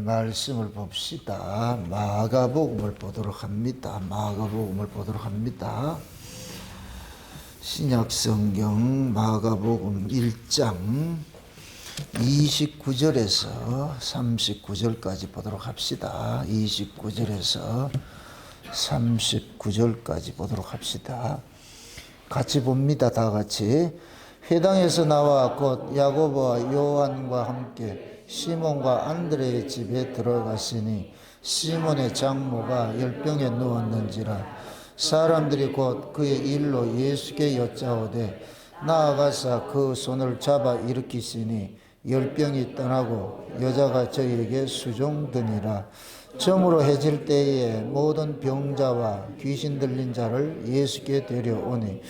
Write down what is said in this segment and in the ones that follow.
말씀을 봅시다. 마가복음을 보도록 합니다. 마가복음을 보도록 합니다. 신약성경 마가복음 1장 29절에서 39절까지 보도록 합시다. 29절에서 39절까지 보도록 합시다. 같이 봅니다. 다 같이. 회당에서 나와 곧 야고보와 요한과 함께 시몬과 안드레의 집에 들어갔으니 시몬의 장모가 열병에 누웠는지라. 사람들이 곧 그의 일로 예수께 여짜오되 나아가사 그 손을 잡아 일으키시니 열병이 떠나고 여자가 저에게 수종드니라. 저물어 해질 때에 모든 병자와 귀신 들린 자를 예수께 데려오니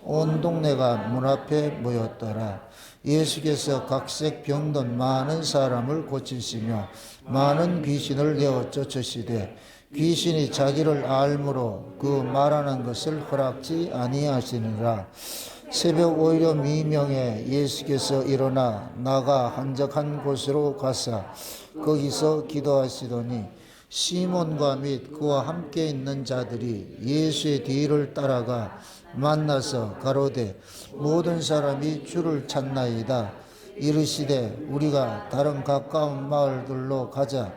온 동네가 문 앞에 모였더라. 예수께서 각색 병든 많은 사람을 고치시며 많은 귀신을 내어 쫓으시되 귀신이 자기를 알므로 그 말하는 것을 허락지 아니하시니라. 새벽 오히려 미명에 예수께서 일어나 나가 한적한 곳으로 가사 거기서 기도하시더니 시몬과 및 그와 함께 있는 자들이 예수의 뒤를 따라가 만나서 가로되 모든 사람이 주를 찾나이다. 이르시되 우리가 다른 가까운 마을들로 가자.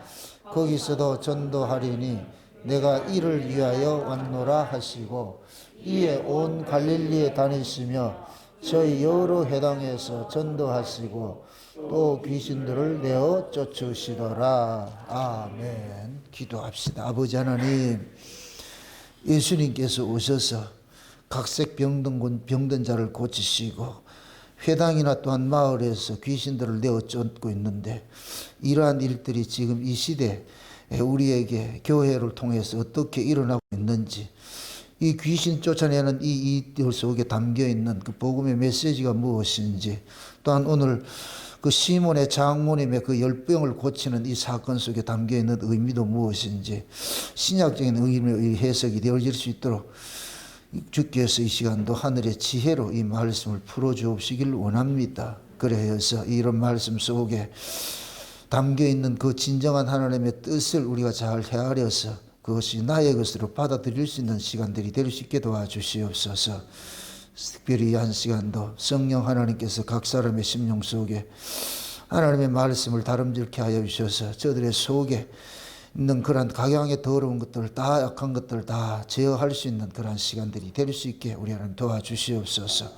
거기서도 전도하리니 내가 이를 위하여 왔노라 하시고 이에 온 갈릴리에 다니시며 저희 여러 회당에서 전도하시고 또 귀신들을 내어 쫓으시더라. 아멘. 기도합시다. 아버지 하나님, 예수님께서 오셔서 각색 병든 자를 고치시고 회당이나 또한 마을에서 귀신들을 내어 쫓고 있는데 이러한 일들이 지금 이 시대 우리에게 교회를 통해서 어떻게 일어나고 있는지, 이 귀신 쫓아내는 이들 속에 담겨있는 그 복음의 메시지가 무엇인지, 또한 오늘 그 시몬의 장모님의 그 열병을 고치는 이 사건 속에 담겨있는 의미도 무엇인지 신약적인 의미의 해석이 되어질 수 있도록 주께서 이 시간도 하늘의 지혜로 이 말씀을 풀어주옵시길 원합니다. 그래서 이런 말씀 속에 담겨있는 그 진정한 하나님의 뜻을 우리가 잘 헤아려서 그것이 나의 것으로 받아들일 수 있는 시간들이 될 수 있게 도와주시옵소서. 특별히 이 한 시간도 성령 하나님께서 각 사람의 심령 속에 하나님의 말씀을 다름질케 하여 주셔서 저들의 속에 있는 그런 각양의 더러운 것들, 다 약한 것들 다 제어할 수 있는 그런 시간들이 될 수 있게 우리 하나님 도와주시옵소서.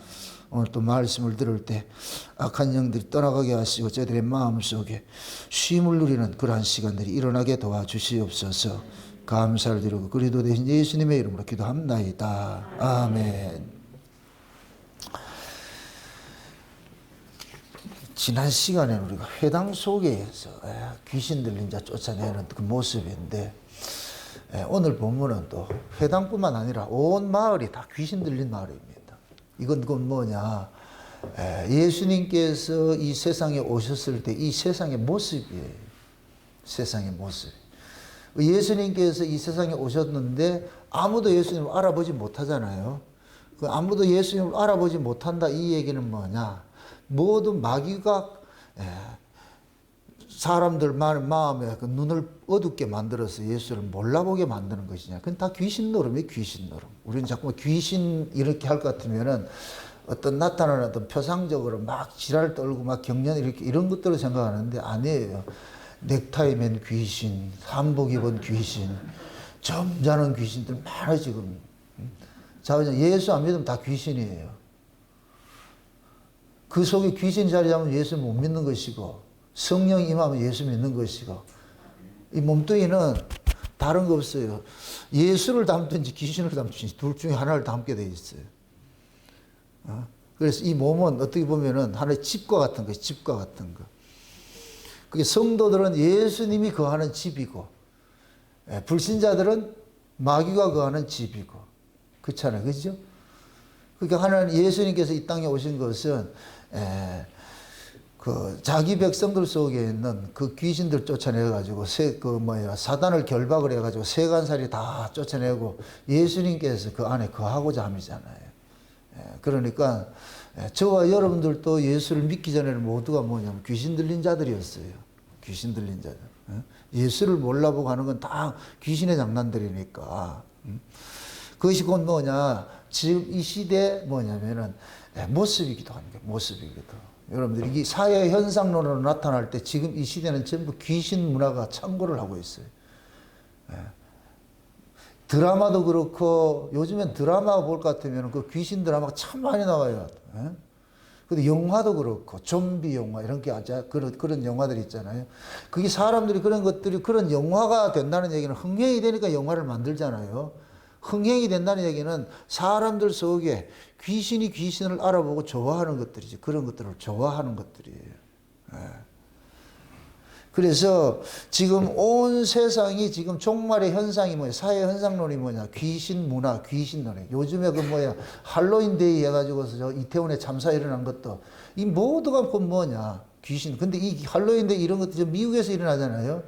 오늘 또 말씀을 들을 때 악한 영들이 떠나가게 하시고 저들의 마음속에 쉼을 누리는 그러한 시간들이 일어나게 도와주시옵소서. 감사를 드리고 그리스도 대신 예수님의 이름으로 기도합나이다. 아멘. 지난 시간에 우리가 회당 속에서 귀신 들린 자 쫓아내는 그 모습인데 오늘 본문은 또 회당뿐만 아니라 온 마을이 다 귀신 들린 마을입니다. 이건 뭐냐? 예수님께서 이 세상에 오셨을 때 이 세상의 모습이에요. 세상의 모습. 예수님께서 이 세상에 오셨는데 아무도 예수님을 알아보지 못하잖아요. 아무도 예수님을 알아보지 못한다, 이 얘기는 뭐냐? 모든 마귀가 사람들 마음에 그 눈을 어둡게 만들어서 예수를 몰라보게 만드는 것이냐. 그건 다 귀신 노름이에요. 귀신 노름. 우리는 자꾸 귀신 이렇게 할 것 같으면은 어떤 나타나는 어떤 표상적으로 막 지랄 떨고 막 경련 이렇게 이런 것들을 생각하는데 아니에요. 넥타이 맨 귀신, 한복 입은 귀신, 점잖은 귀신들 많아 지금. 자, 예수 안 믿으면 다 귀신이에요. 그 속에 귀신 자리 잡으면 예수 못 믿는 것이고 성령 임하면 예수 믿는 것이고 이 몸뚱이는 다른 거 없어요. 예수를 담든지 귀신을 담든지 둘 중에 하나를 담게 돼 있어요. 그래서 이 몸은 어떻게 보면은 하나의 집과 같은 것이 집과 같은 거. 그게 성도들은 예수님이 거하는 집이고 불신자들은 마귀가 거하는 집이고 그렇잖아요. 그죠? 그러니까 하나님 예수님께서 이 땅에 오신 것은 그 자기 백성들 속에 있는 그 귀신들 쫓아내가지고 사단을 결박을 해가지고 세간살이 다 쫓아내고 예수님께서 그 안에 거하고자 함이잖아요. 그러니까 저와 여러분들도 예수를 믿기 전에는 모두가 뭐냐면 귀신 들린 자들이었어요. 귀신 들린 자들. 예수를 몰라보고 하는 건 다 귀신의 장난들이니까. 그것이 곧 뭐냐, 지금 이 시대 뭐냐면은 모습이기도 합니다. 모습이기도. 여러분들 이게 사회 현상론으로 나타날 때 지금 이 시대는 전부 귀신 문화가 창궐을 하고 있어요. 드라마도 그렇고 요즘엔 드라마 볼 것 같으면 그 귀신 드라마가 참 많이 나와요. 근데 영화도 그렇고 좀비 영화 이런 게 아주 그런 영화들 있잖아요. 그게 사람들이 그런 것들이 그런 영화가 된다는 얘기는 흥행이 되니까 영화를 만들잖아요. 흥행이 된다는 얘기는 사람들 속에 귀신이 귀신을 알아보고 좋아하는 것들이지. 그런 것들을 좋아하는 것들이에요. 그래서 지금 온 세상이 지금 종말의 현상이 뭐야? 사회 현상론이 뭐냐? 귀신 문화, 귀신 노래. 요즘에 그 뭐야? 할로윈데이 해가지고서 저 이태원에 참사 일어난 것도 이 모두가 그 뭐냐? 귀신. 근데 이 할로윈데이 이런 것도 미국에서 일어나잖아요.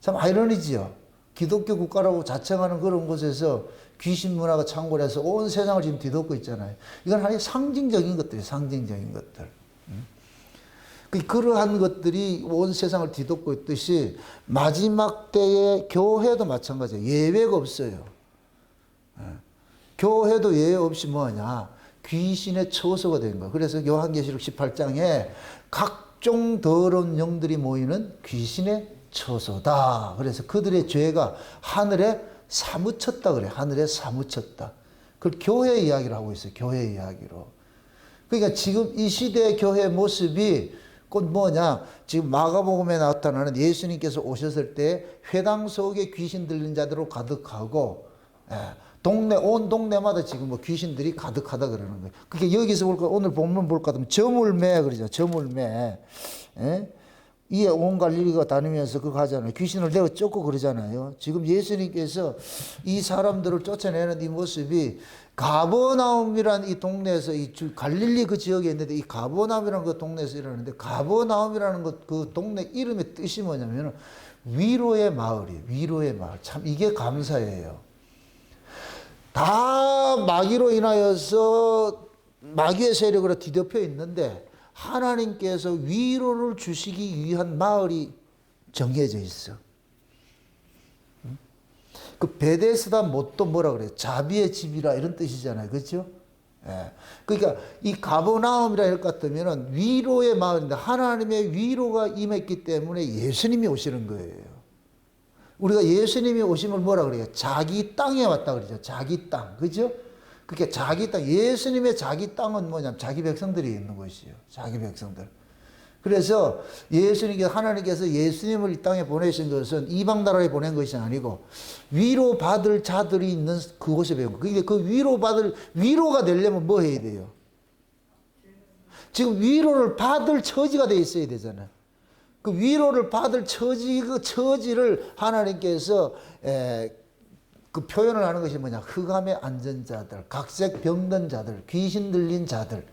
참 아이러니지요. 기독교 국가라고 자청하는 그런 곳에서 귀신 문화가 창궐해서 온 세상을 지금 뒤덮고 있잖아요. 이건 하나의 상징적인 것들이에요. 상징적인 것들. 그러한 것들이 온 세상을 뒤덮고 있듯이 마지막 때의 교회도 마찬가지예요. 예외가 없어요. 교회도 예외 없이 뭐냐? 귀신의 처소가 된 거예요. 그래서 요한계시록 18장에 각종 더러운 영들이 모이는 귀신의 처소다. 그래서 그들의 죄가 하늘에 사무쳤다 그래요. 하늘에 사무쳤다. 그걸 교회 이야기를 하고 있어요. 교회 이야기로. 그러니까 지금 이 시대의 교회 모습이 곧 뭐냐? 지금 마가복음에 나타나는 예수님께서 오셨을 때 회당 속에 귀신 들린 자들로 가득하고, 온 동네마다 지금 뭐 귀신들이 가득하다 그러는 거예요. 그게 여기서 볼까, 오늘 본문 볼까 하면 저물매 그러죠. 저물매. 이에 온 갈릴리가 다니면서 그거 하잖아요. 귀신을 내어 쫓고 그러잖아요. 지금 예수님께서 이 사람들을 쫓아내는 이 모습이 가버나움이란 이 동네에서 이 갈릴리 그 지역에 있는데 이 가버나움이라는 그 동네에서 일어나는데 가버나움이라는 그 동네 이름의 뜻이 뭐냐면 위로의 마을이에요. 위로의 마을. 참 이게 감사해요. 다 마귀로 인하여서 마귀의 세력으로 뒤덮여 있는데 하나님께서 위로를 주시기 위한 마을이 정해져 있어. 그 베데스다 못도 뭐라 그래요? 자비의 집이라 이런 뜻이잖아요. 그렇죠? 그러니까 이 가버나움이라 할 것 같으면 위로의 마을인데 하나님의 위로가 임했기 때문에 예수님이 오시는 거예요. 우리가 예수님이 오심을 뭐라 그래요? 자기 땅에 왔다 그러죠. 자기 땅. 그죠? 그게 자기 땅, 예수님의 자기 땅은 뭐냐면 자기 백성들이 있는 것이에요. 자기 백성들. 그래서 하나님께서 예수님을 이 땅에 보내신 것은 이방 나라에 보낸 것이 아니고 위로받을 자들이 있는 그곳에 배운 거예요. 그러니까 그 위로가 되려면 뭐 해야 돼요? 지금 위로를 받을 처지가 돼 있어야 되잖아요. 그 위로를 받을 그 처지를 하나님께서 그 표현을 하는 것이 뭐냐? 흑암에 앉은 자들, 각색 병든 자들, 귀신 들린 자들,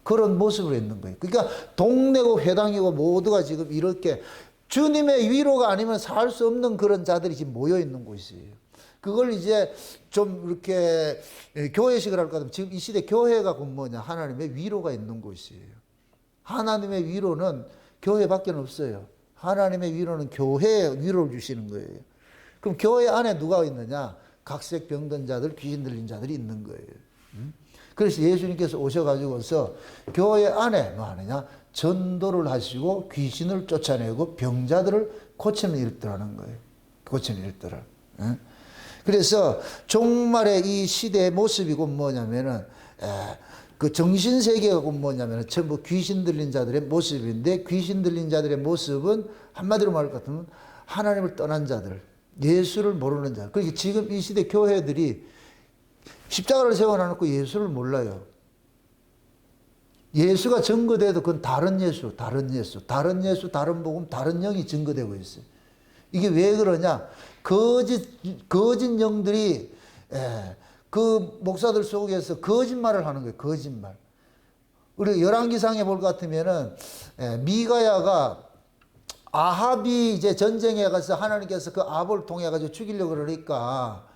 그런 모습으로 있는 거예요. 그러니까 동네고 회당이고 모두가 지금 이렇게 주님의 위로가 아니면 살 수 없는 그런 자들이 지금 모여 있는 곳이에요. 그걸 이제 좀 이렇게 교회식을 할까 하면 지금 이 시대 교회가 곧 뭐냐? 하나님의 위로가 있는 곳이에요. 하나님의 위로는 교회밖에 없어요. 하나님의 위로는 교회에 위로를 주시는 거예요. 그럼 교회 안에 누가 있느냐? 각색 병든 자들, 귀신 들린 자들이 있는 거예요. 그래서 예수님께서 오셔가지고서 교회 안에 뭐 하느냐? 전도를 하시고 귀신을 쫓아내고 병자들을 고치는 일들 하는 거예요. 고치는 일들을. 그래서 종말의 이 시대의 모습이 곧 뭐냐면은, 그 정신세계가 곧 뭐냐면은 전부 귀신 들린 자들의 모습인데 귀신 들린 자들의 모습은 한마디로 말할 것 같으면 하나님을 떠난 자들, 예수를 모르는 자. 그러니까 지금 이 시대 교회들이 십자가를 세워놔놓고 예수를 몰라요. 예수가 증거돼도 그건 다른 예수, 다른 복음, 다른 영이 증거되고 있어요. 이게 왜 그러냐? 거짓 영들이 그 목사들 속에서 거짓말을 하는 거예요. 거짓말. 우리 열왕기상에 볼 것 같으면은 미가야가 아합이 이제 전쟁에 가서 하나님께서 그 아합을 통해 가지고 죽이려고 그러니까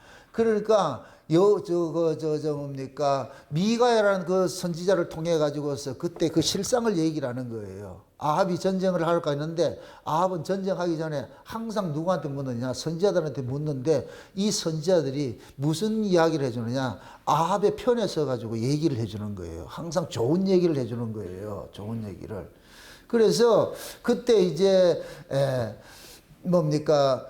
뭡니까 미가야라는 그 선지자를 통해 가지고서 그때 그 실상을 얘기를 하는 거예요. 아합이 전쟁을 할까 했는데 아합은 전쟁하기 전에 항상 누구한테 묻느냐? 선지자들한테 묻는데 이 선지자들이 무슨 이야기를 해주느냐? 아합의 편에 서가지고 얘기를 해주는 거예요. 항상 좋은 얘기를 해주는 거예요. 좋은 얘기를. 그래서 그때 이제 뭡니까?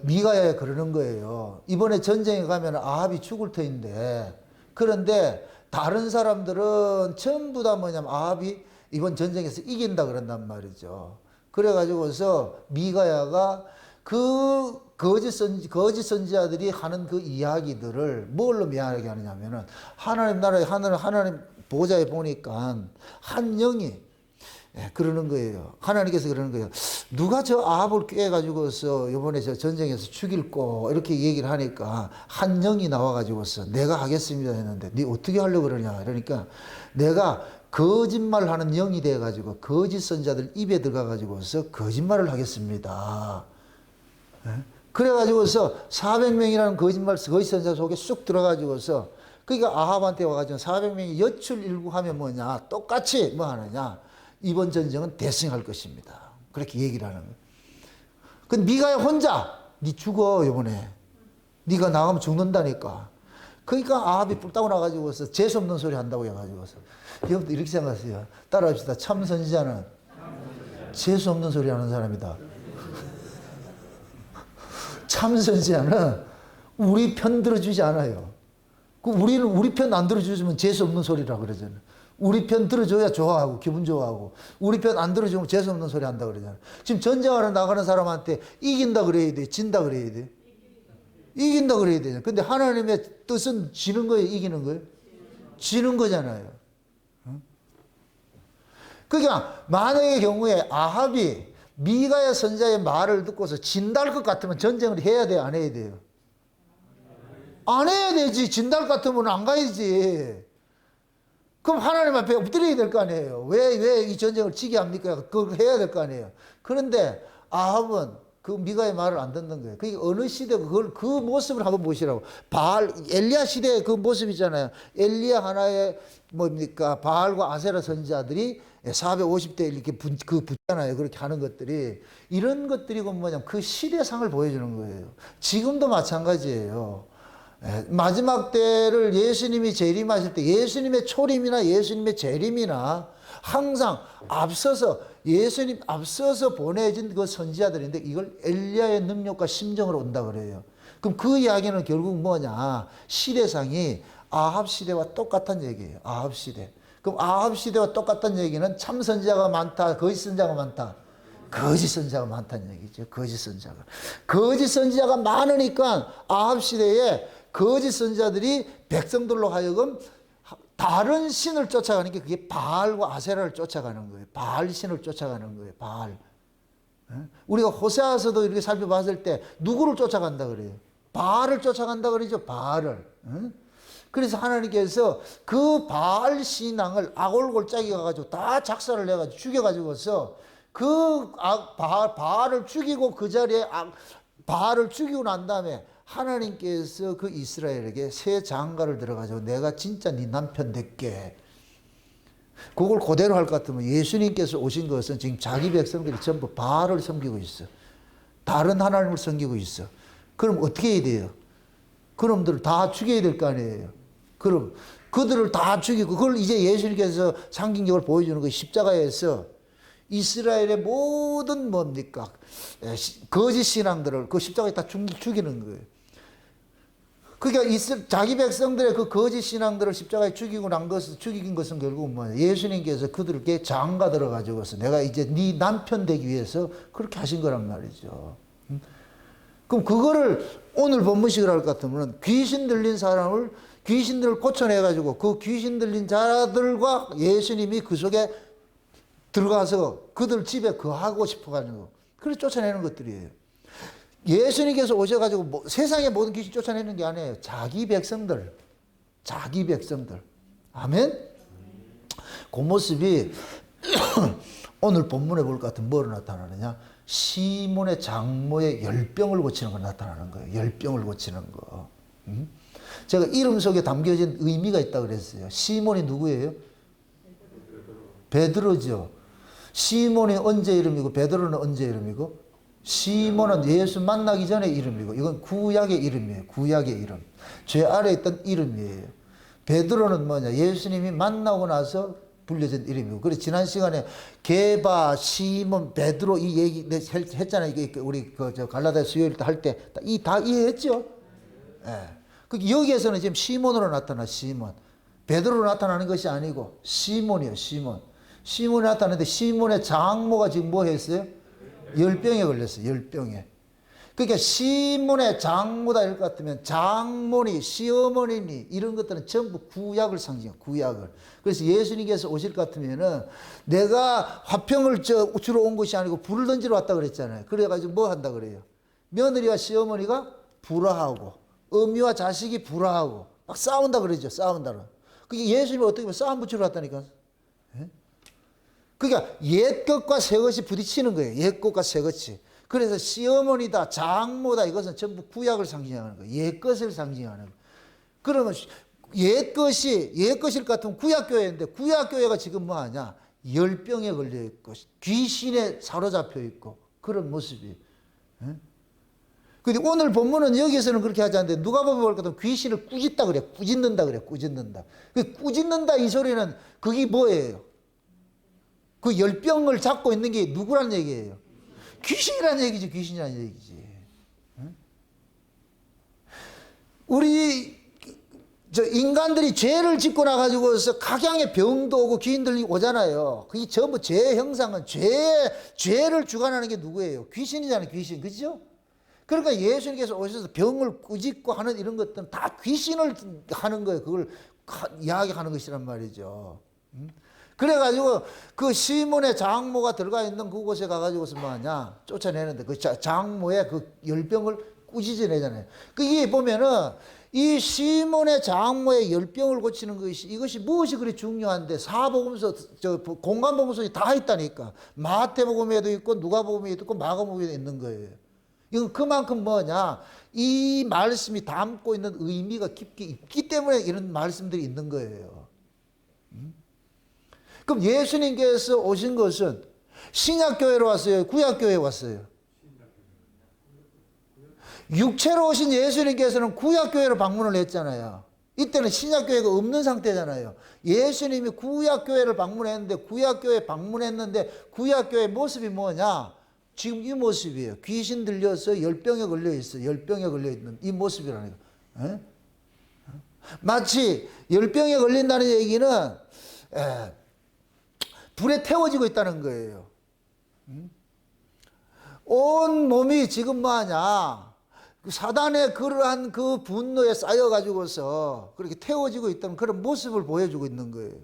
미가야 그러는 거예요. 이번에 전쟁에 가면 아합이 죽을 터인데, 그런데 다른 사람들은 전부 다 뭐냐면 아합이 이번 전쟁에서 이긴다 그런단 말이죠. 그래가지고서 미가야가 그 거짓 선지자들이 하는 그 이야기들을 뭘로 미안하게 하느냐면은 하나님 나라에 하나님 보좌에 보니까 한 영이 그러는 거예요. 하나님께서 그러는 거예요. 누가 저 아합을 꾀가지고서 이번에 저 전쟁에서 죽일고 이렇게 얘기를 하니까 한 영이 나와가지고서 내가 하겠습니다 했는데 네 어떻게 하려고 그러냐. 그러니까 내가 거짓말하는 영이 돼가지고 거짓 선자들 입에 들어가가지고서 거짓말을 하겠습니다. 그래가지고서 400명이라는 거짓 선자 속에 쑥 들어가지고서 그러니까 아합한테 와가지고 400명이 여출일구하면 뭐냐 똑같이 뭐 하느냐 이번 전쟁은 대승할 것입니다. 그렇게 얘기를 하는 거예요. 근데 미가야 혼자 니 죽어 이번에 니가 나가면 죽는다니까. 그러니까 아합이 뿔따고 나가지고서 재수없는 소리 한다고 해가지고서 여러분들 이렇게 생각하세요. 따라합시다. 참 선지자는 재수없는 소리 하는 사람이다. 참 선지자는 우리 편 들어주지 않아요. 우리는 우리 편 안 들어주시면 재수없는 소리라 그러잖아요. 우리 편 들어줘야 좋아하고 기분 좋아하고 우리 편 안 들어주면 재수없는 소리 한다 그러잖아요. 지금 전쟁하러 나가는 사람한테 이긴다 그래야 돼? 진다 그래야 돼? 이긴다 그래야 되잖아요. 근데 하나님의 뜻은 지는 거예요? 이기는 거예요? 지는 거잖아요. 그러니까 만약의 경우에 아합이 미가야 선자의 말을 듣고서 진다 할 것 같으면 전쟁을 해야 돼요? 안 해야 돼요? 안 해야 되지. 진다 할 것 같으면 안 가야지. 그럼 하나님 앞에 엎드려야 될 거 아니에요. 왜 이 전쟁을 지게 합니까? 그걸 해야 될 거 아니에요. 그런데 아합은 그 미가의 말을 안 듣는 거예요. 그게 어느 시대 그 모습을 한번 보시라고. 엘리야 시대의 그 모습이잖아요. 엘리야 하나의 뭡니까? 바알과 아세라 선지자들이 450대 이렇게 붙잖아요. 그렇게 하는 것들이. 이런 것들이고 뭐냐면 그 시대상을 보여주는 거예요. 지금도 마찬가지예요. 마지막 때를 예수님이 재림하실 때 예수님의 초림이나 예수님의 재림이나 항상 예수님 앞서서 보내진 그 선지자들인데 이걸 엘리야의 능력과 심정으로 온다 그래요. 그럼 그 이야기는 결국 뭐냐? 시대상이 아합 시대와 똑같은 얘기예요. 아합 시대. 그럼 아합 시대와 똑같은 얘기는 참 선지자가 많다, 거짓 선지자가 많다. 거짓 선지자가 많다는 얘기죠. 거짓 선지자가. 거짓 선지자가 많으니까 아합 시대에 거짓 선지자들이 백성들로 하여금 다른 신을 쫓아가는 게 그게 바알과 아세라를 쫓아가는 거예요. 바알 신을 쫓아가는 거예요. 바알. 우리가 호세아서도 이렇게 살펴봤을 때 누구를 쫓아간다 그래요? 바알을 쫓아간다 그러죠. 바알을. 그래서 하나님께서 그 바알 신앙을 아골골짜기 가가지고 다 작사를 해가지고 죽여가지고서 그 바알을 죽이고 그 자리에 바알을 죽이고 난 다음에 하나님께서 그 이스라엘에게 새 장가를 들어가지고 내가 진짜 네 남편 될게. 그걸 그대로 할 것 같으면 예수님께서 오신 것은 지금 자기 백성들이 전부 바알을 섬기고 있어. 다른 하나님을 섬기고 있어. 그럼 어떻게 해야 돼요? 그놈들을 다 죽여야 될 거 아니에요. 그럼 그들을 다 죽이고 그걸 이제 예수님께서 상징적으로 보여주는 거 십자가에서 이스라엘의 모든 뭡니까? 거짓 신앙들을 그 십자가에 다 죽이는 거예요. 그러니까 자기 백성들의 그 거짓 신앙들을 십자가에 죽인 것은 결국은 뭐예요? 예수님께서 그들에게 장가 들어가지고서 내가 이제 네 남편 되기 위해서 그렇게 하신 거란 말이죠. 그럼 그거를 오늘 본문식을 할 것 같으면 귀신 들린 사람을 귀신들을 고쳐내가지고 그 귀신 들린 자들과 예수님이 그 속에 들어가서 그들 집에 거하고 싶어가지고 그래서 쫓아내는 것들이에요. 예수님께서 오셔가지고 세상의 모든 귀신 쫓아내는 게 아니에요. 자기 백성들. 아멘? 그 모습이 오늘 본문에 볼 것 같은 뭐로 나타나느냐? 시몬의 장모의 열병을 고치는 거 나타나는 거예요. 열병을 고치는 거. 제가 이름 속에 담겨진 의미가 있다고 그랬어요. 시몬이 누구예요? 베드로죠. 시몬이 언제 이름이고 베드로는 언제 이름이고? 시몬은 예수 만나기 전에 이름이고 이건 구약의 이름이에요. 구약의 이름. 죄 아래 있던 이름이에요. 베드로는 뭐냐? 예수님이 만나고 나서 불려진 이름이고. 그래서 지난 시간에 게바, 시몬, 베드로 이 얘기 했잖아요. 우리 갈라디아 수요일 때 할 때 다 이해했죠? 예. 여기에서는 지금 시몬으로 나타나 시몬. 베드로로 나타나는 것이 아니고 시몬이요, 시몬. 시몬이 나타나는데 시몬의 장모가 지금 뭐 했어요? 열병에 걸렸어요. 열병에. 그러니까 시몬의 장모다 이럴 것 같으면 장모니, 시어머니니 이런 것들은 전부 구약을 상징해요. 구약을. 그래서 예수님께서 오실 것 같으면은 내가 화평을 주러 온 것이 아니고 불을 던지러 왔다 그랬잖아요. 그래가지고 뭐 한다 그래요? 며느리와 시어머니가 불화하고 어미와 자식이 불화하고 막 싸운다 그러죠. 싸운다는. 그게 예수님이 어떻게 보면 싸움 붙이러 왔다니까. 그러니까 옛 것과 새 것이 부딪히는 거예요. 옛 것과 새 것이. 그래서 시어머니다, 장모다 이것은 전부 구약을 상징하는 거예요. 옛 것을 상징하는 거예요. 그러면 옛 것일 것 같으면 구약교회인데 구약교회가 지금 뭐하냐? 열병에 걸려 있고 귀신에 사로잡혀 있고 그런 모습이에요. 근데 오늘 본문은 여기서는 그렇게 하지 않는데 누가복음 볼 것은 귀신을 꾸짖다 그래. 꾸짖는다 그래. 꾸짖는다. 그 꾸짖는다 이 소리는 그게 뭐예요? 그 열병을 잡고 있는 게 누구란 얘기예요? 귀신이란 얘기지. 귀신이란 얘기지. 우리 인간들이 죄를 짓고 나가지고서 각양의 병도 오고 귀신들이 오잖아요. 그게 전부 죄의 형상은 죄를 주관하는 게 누구예요? 귀신이잖아요. 귀신. 그죠? 그러니까 예수님께서 오셔서 병을 꾸짖고 하는 이런 것들은 다 귀신을 하는 거예요. 그걸 이야기하는 것이란 말이죠. 그래가지고 그 시몬의 장모가 들어가 있는 그곳에 가가지고서 뭐하냐? 쫓아내는데 그 장모의 그 열병을 꾸짖어내잖아요. 그게 보면은 이 시몬의 장모의 열병을 고치는 것이 이것이 무엇이 그리 중요한데 사복음서 공간복음서에 다 있다니까. 마태복음에도 있고 누가복음에도 있고 마가복음에도 있는 거예요. 이건 그만큼 뭐냐? 이 말씀이 담고 있는 의미가 깊게 있기 때문에 이런 말씀들이 있는 거예요. 그럼 예수님께서 오신 것은 신약교회로 왔어요? 구약교회에 왔어요? 육체로 오신 예수님께서는 구약교회로 방문을 했잖아요. 이때는 신약교회가 없는 상태잖아요. 예수님이 구약교회를 방문했는데 구약교회 모습이 뭐냐? 지금 이 모습이에요. 귀신 들려서 열병에 걸려 있어요. 열병에 걸려 있는 이 모습이라는 거예요. 마치 열병에 걸린다는 얘기는 불에 태워지고 있다는 거예요. 온 몸이 지금 뭐하냐? 사단의 그러한 그 분노에 쌓여가지고서 그렇게 태워지고 있다는 그런 모습을 보여주고 있는 거예요.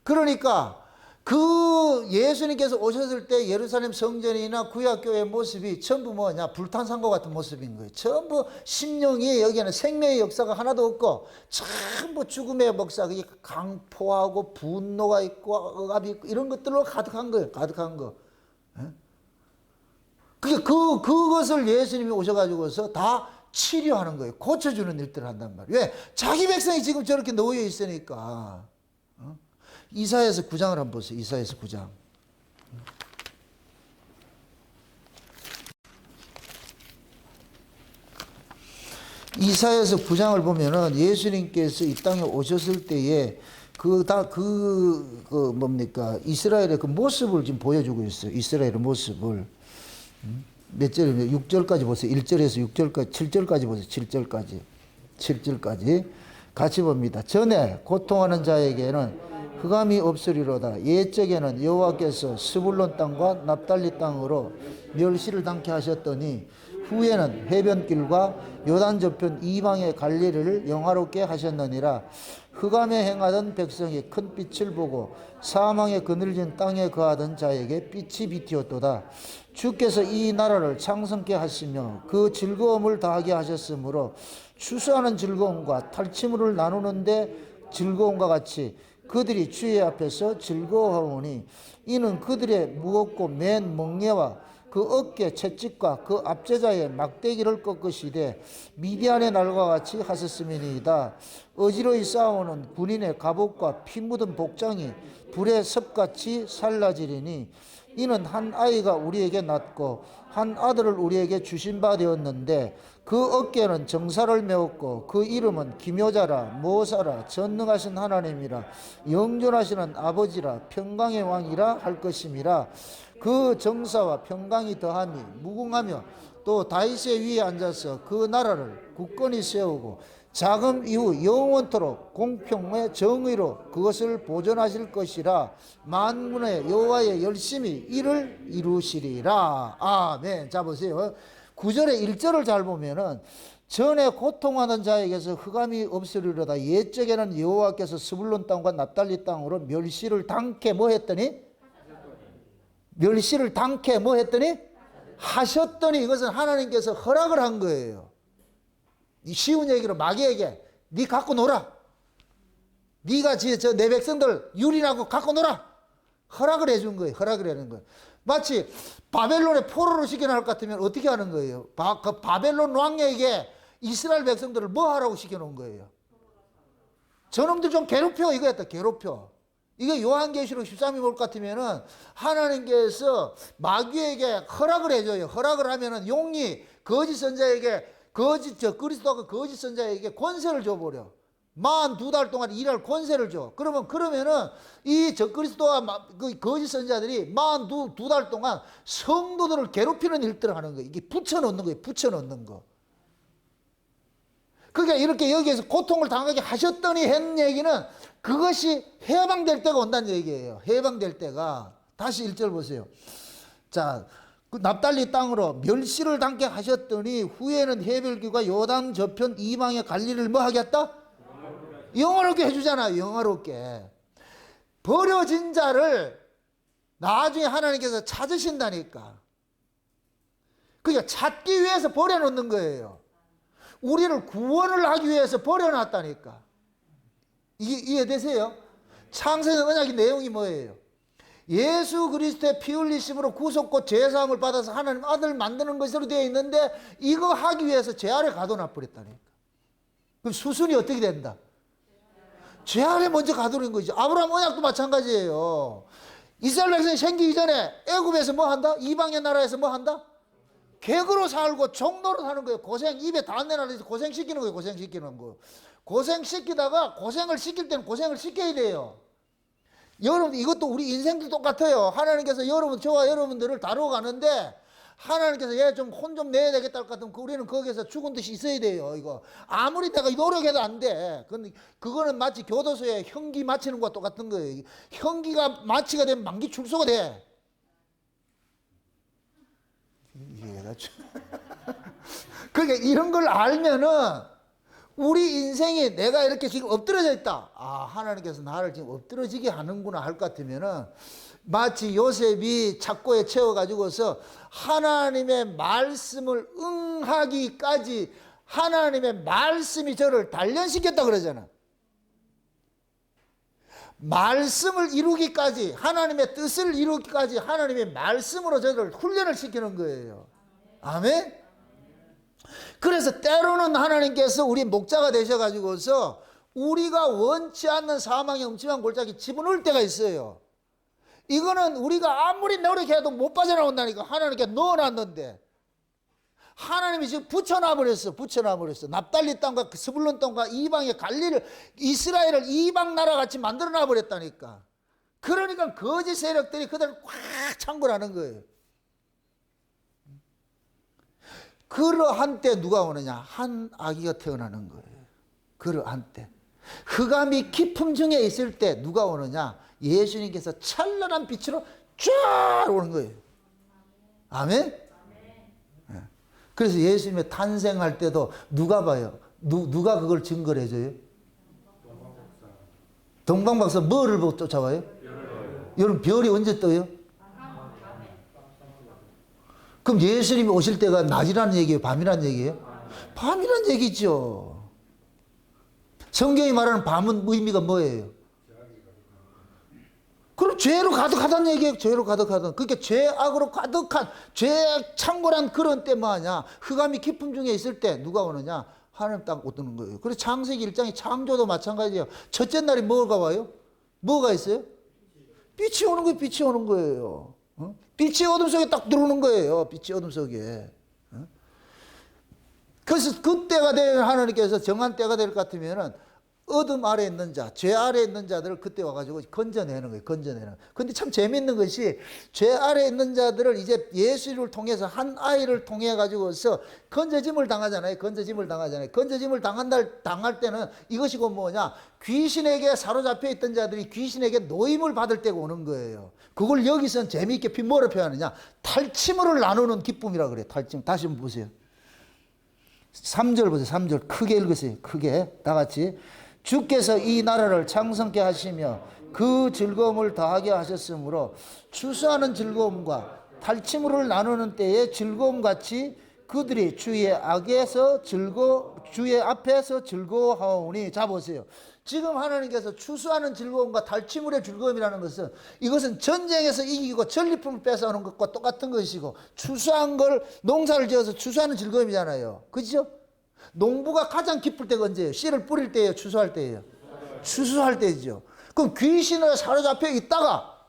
그러니까 그 예수님께서 오셨을 때 예루살렘 성전이나 구약교회의 모습이 전부 뭐냐? 불탄산과 같은 모습인 거예요. 전부 심령이 여기에는 생명의 역사가 하나도 없고 전부 죽음의 역사가 강포하고 분노가 있고 억압이 있고 이런 것들로 가득한 거예요. 가득한 거. 그것을 예수님이 오셔가지고서 다 치료하는 거예요. 고쳐주는 일들을 한단 말이에요. 왜? 자기 백성이 지금 저렇게 놓여 있으니까. 이사야서 9장을 한번 보세요. 이사야서 9장. 이사야서 9장을 보면은 예수님께서 이 땅에 오셨을 때에 이스라엘의 그 모습을 지금 보여주고 있어요. 이스라엘의 모습을. 몇 절이면 6절까지 보세요. 1절에서 6절까지, 7절까지 보세요. 7절까지. 같이 봅니다. 전에 고통하는 자에게는 흑암이 없으리로다. 옛적에는 여호와께서 스불론 땅과 납달리 땅으로 멸시를 당케 하셨더니 후에는 해변길과 요단 저편 이방의 갈릴리를 영화롭게 하셨느니라. 흑암에 행하던 백성이 큰 빛을 보고 사망의 그늘진 땅에 거하던 자에게 빛이 비티었도다. 주께서 이 나라를 창성케 하시며 그 즐거움을 다하게 하셨으므로 추수하는 즐거움과 탈취물을 나누는데 즐거움과 같이 그들이 주의 앞에서 즐거워하오니 이는 그들의 무겁고 맨 멍에와 그 어깨 채찍과 그 앞제자의 막대기를 꺾으시되 미디안의 날과 같이 하셨음이니이다. 어지러이 싸우는 군인의 갑옷과 피 묻은 복장이 불의 섭같이 살라지리니 이는 한 아이가 우리에게 낳고 한 아들을 우리에게 주신 바 되었는데 그 어깨는 정사를 메웠고 그 이름은 기묘자라 모사라 전능하신 하나님이라 영존하시는 아버지라 평강의 왕이라 할 것임이라. 그 정사와 평강이 더하니 무궁하며 또 다윗의 위에 앉아서 그 나라를 굳건히 세우고 자금 이후 영원토록 공평의 정의로 그것을 보존하실 것이라. 만군의 여호와의 열심히 이를 이루시리라. 아멘. 자 보세요. 9절의 1절을 잘 보면은 전에 고통하는 자에게서 흑암이 없으리로다. 옛적에는 여호와께서 스불론 땅과 납달리 땅으로 멸시를 당케 뭐 했더니? 멸시를 당케 뭐 했더니? 하셨더니 이것은 하나님께서 허락을 한 거예요. 쉬운 얘기로 마귀에게 네 갖고 놀아. 네가 내 백성들 유린하고 갖고 놀아. 허락을 해준 거예요. 허락을 해준 거예요. 마치 바벨론에 포로로 시켜놓을 것 같으면 어떻게 하는 거예요? 그 바벨론 왕에게 이스라엘 백성들을 뭐 하라고 시켜놓은 거예요? 저놈들 좀 괴롭혀 이거였다. 괴롭혀. 이게 요한계시록 13이 올 것 같으면은 하나님께서 마귀에게 허락을 해줘요. 허락을 하면은 용이 거짓 선자에게 그리스도가 거짓 선자에게 권세를 줘버려. 42달 동안 일할 권세를 줘. 그러면은 이 그리스도와 그 거짓 선자들이 42달 동안 성도들을 괴롭히는 일들을 하는 거예요. 이게 붙여놓는 거예요. 붙여놓는 거. 그러니까 이렇게 여기에서 고통을 당하게 하셨더니 했는 얘기는 그것이 해방될 때가 온다는 얘기예요. 해방될 때가. 다시 1절 보세요. 자, 그 납달리 땅으로 멸시를 당케 하셨더니 후에는 해별귀가 요단 저편 이방의 관리를 뭐 하겠다? 영화롭게 해주잖아요. 영화롭게. 버려진 자를 나중에 하나님께서 찾으신다니까. 그러니까 찾기 위해서 버려놓는 거예요. 우리를 구원을 하기 위해서 버려놨다니까. 이해되세요? 창세기 언약의 내용이 뭐예요? 예수 그리스도의 피 흘리심으로 구속과 죄사함을 받아서 하나님 아들을 만드는 것으로 되어 있는데 이거 하기 위해서 죄 아래 가둬놔 버렸다니까. 그럼 수순이 어떻게 된다? 죄 아래 먼저 가두는 거죠. 아브라함 언약도 마찬가지예요. 이스라엘 백성이 생기기 전에 애굽에서 뭐 한다? 이방의 나라에서 뭐 한다? 객으로 살고 종로로 사는 거예요. 고생 입에 다 내놔서 고생시키는 거예요. 고생시키는 거. 고생시키다가 고생을 시킬 때는 고생을 시켜야 돼요. 여러분 이것도 우리 인생도 똑같아요. 하나님께서 저와 여러분들을 다루어 가는데 하나님께서 얘 좀 혼 좀 내야 되겠다 할 것 같으면 우리는 거기서 죽은 듯이 있어야 돼요. 이거 아무리 내가 노력해도 안 돼. 근데 그거는 마치 교도소에 형기 마치는 것과 똑같은 거예요. 형기가 마치가 되면 만기 출소가 돼. 이해가 그러니까 이런 걸 알면은 우리 인생이 내가 이렇게 지금 엎드러져 있다. 아, 하나님께서 나를 지금 엎드러지게 하는구나 할 것 같으면은 마치 요셉이 착고에 채워가지고서 하나님의 말씀을 응하기까지 하나님의 말씀이 저를 단련시켰다 그러잖아. 말씀을 이루기까지, 하나님의 뜻을 이루기까지 하나님의 말씀으로 저를 훈련을 시키는 거예요. 아멘? 그래서 때로는 하나님께서 우리 목자가 되셔가지고서 우리가 원치 않는 사망의 음침한 골짜기 집어넣을 때가 있어요. 이거는 우리가 아무리 노력해도 못 빠져나온다니까. 하나님께 넣어놨는데 하나님이 지금 붙여놔버렸어. 납달리 땅과 스불론 땅과 이방의 갈리를 이스라엘을 이방 나라같이 만들어놔버렸다니까. 그러니까 거짓 세력들이 그들을 꽉 창궐하는 거예요. 그러한 때 누가 오느냐? 한 아기가 태어나는 거예요. 그러한 때. 흑암이 깊음 중에 있을 때 누가 오느냐? 예수님께서 찬란한 빛으로 쫙 오는 거예요. 아멘? 네. 그래서 예수님의 탄생할 때도 누가 봐요? 누가 그걸 증거를 해줘요? 동방박사 뭐를 보고 쫓아와요? 여러분 별이 언제 떠요? 그럼 예수님이 오실 때가 낮이라는 얘기예요? 밤이라는 얘기예요? 밤이라는 얘기죠. 성경이 말하는 밤은 의미가 뭐예요? 그럼 죄로 가득하다는 얘기예요. 죄로 가득하다. 그러니까 죄악으로 가득한 죄 창궐한 그런 때 뭐하냐? 흑암이 깊음 중에 있을 때 누가 오느냐? 하나님 딱 오는 거예요. 그래서 창세기 1장의 창조도 마찬가지예요. 첫째 날이 뭐가 와요? 뭐가 있어요? 빛이 오는 거예요. 빛이 오는 거예요. 빛이 어둠 속에 딱 들어오는 거예요. 빛이 어둠 속에. 그래서 그때가 되면 하나님께서 정한 때가 될 것 같으면은 어둠 아래에 있는 자, 죄 아래에 있는 자들을 그때 와가지고 건져내는 거예요. 건져내는. 근데 참 재밌는 것이 죄 아래에 있는 자들을 이제 예수를 통해서 한 아이를 통해 가지고서 건져짐을 당하잖아요. 건져짐을 당하잖아요. 건져짐을 당할 때는 이것이 곧 뭐냐? 귀신에게 사로잡혀 있던 자들이 귀신에게 노임을 받을 때가 오는 거예요. 그걸 여기서는 재미있게 뭐로 표현하느냐? 탈취물을 나누는 기쁨이라고 그래요. 탈취물. 다시 한번 보세요. 3절 보세요. 3절 크게 읽으세요. 크게 다 같이. 주께서 이 나라를 창성케 하시며 그 즐거움을 더하게 하셨으므로 추수하는 즐거움과 탈취물을 나누는 때의 즐거움같이 그들이 주의 앞에서 즐거워하오니. 자 보세요. 지금 하나님께서 추수하는 즐거움과 탈취물의 즐거움이라는 것은 이것은 전쟁에서 이기고 전리품을 뺏어오는 것과 똑같은 것이고, 추수한 걸 농사를 지어서 추수하는 즐거움이잖아요. 그렇죠? 농부가 가장 기쁠 때가 언제예요? 씨를 뿌릴 때예요? 추수할 때예요? 추수할 때죠. 그럼 귀신을 사로잡혀 있다가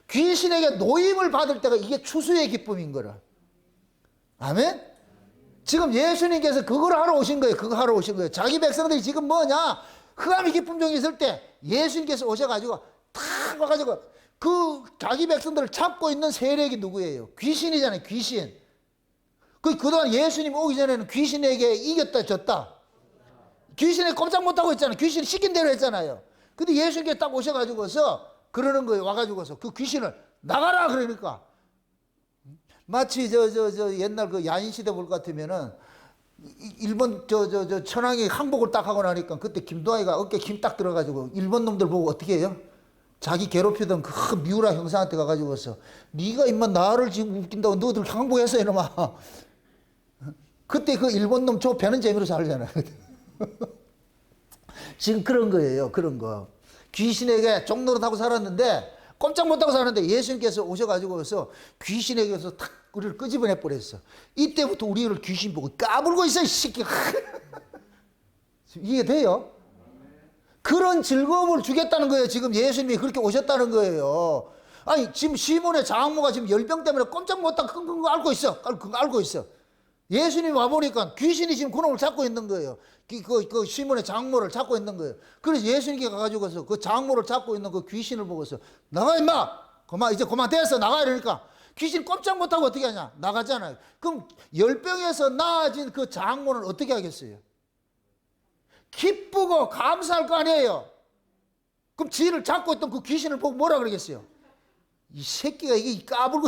귀신에게 노임을 받을 때가 이게 추수의 기쁨인 거라. 아멘? 지금 예수님께서 그걸 하러 오신 거예요. 그거 하러 오신 거예요. 자기 백성들이 지금 뭐냐? 흑암이 기쁨 중에 있을 때 예수님께서 오셔가지고 탁 와가지고 그 자기 백성들을 잡고 있는 세력이 누구예요? 귀신이잖아요. 귀신. 그동안 예수님 오기 전에는 귀신에게 이겼다 졌다. 귀신에 꼼짝 못하고 있잖아요. 귀신이 시킨 대로 했잖아요. 근데 예수님께 딱 오셔가지고서 그러는 거예요. 와가지고서 그 귀신을 나가라 그러니까. 마치 옛날 그 야인시대 볼 것 같으면은 일본 천황이 항복을 딱 하고 나니까 그때 김도하이가 어깨에 힘 딱 들어가지고 일본 놈들 보고 어떻게 해요? 자기 괴롭히던 그 미우라 형사한테 가가지고서 네가 임마 나를 지금 웃긴다고 너들 항복했어 이놈아. 그때 그 일본 놈 저 배는 재미로 살잖아요. 지금 그런 거예요. 그런 거. 귀신에게 종노릇하고 살았는데 꼼짝 못하고 살았는데 예수님께서 오셔가지고서 귀신에게서 탁 우리를 끄집어내 버렸어. 이때부터 우리를 귀신 보고 까불고 있어 이 새끼. 이해돼요? 그런 즐거움을 주겠다는 거예요. 지금 예수님이 그렇게 오셨다는 거예요. 아니 지금 시몬의 장모가 지금 열병 때문에 꼼짝 못하고 그거 알고 있어. 그거 알고 있어. 예수님 와보니까 귀신이 지금 그놈을 잡고 있는 거예요. 그 시몬의 장모를 잡고 있는 거예요. 그래서 예수님께 가가지고서 그 장모를 잡고 있는 그 귀신을 보고서 나가 임마! 이제 그만 됐어. 나가 이러니까 귀신 꼼짝 못하고 어떻게 하냐? 나가잖아요. 그럼 열병에서 나아진 그 장모는 어떻게 하겠어요? 기쁘고 감사할 거 아니에요. 그럼 지를 잡고 있던 그 귀신을 보고 뭐라 그러겠어요? 이 새끼가 이게 까불고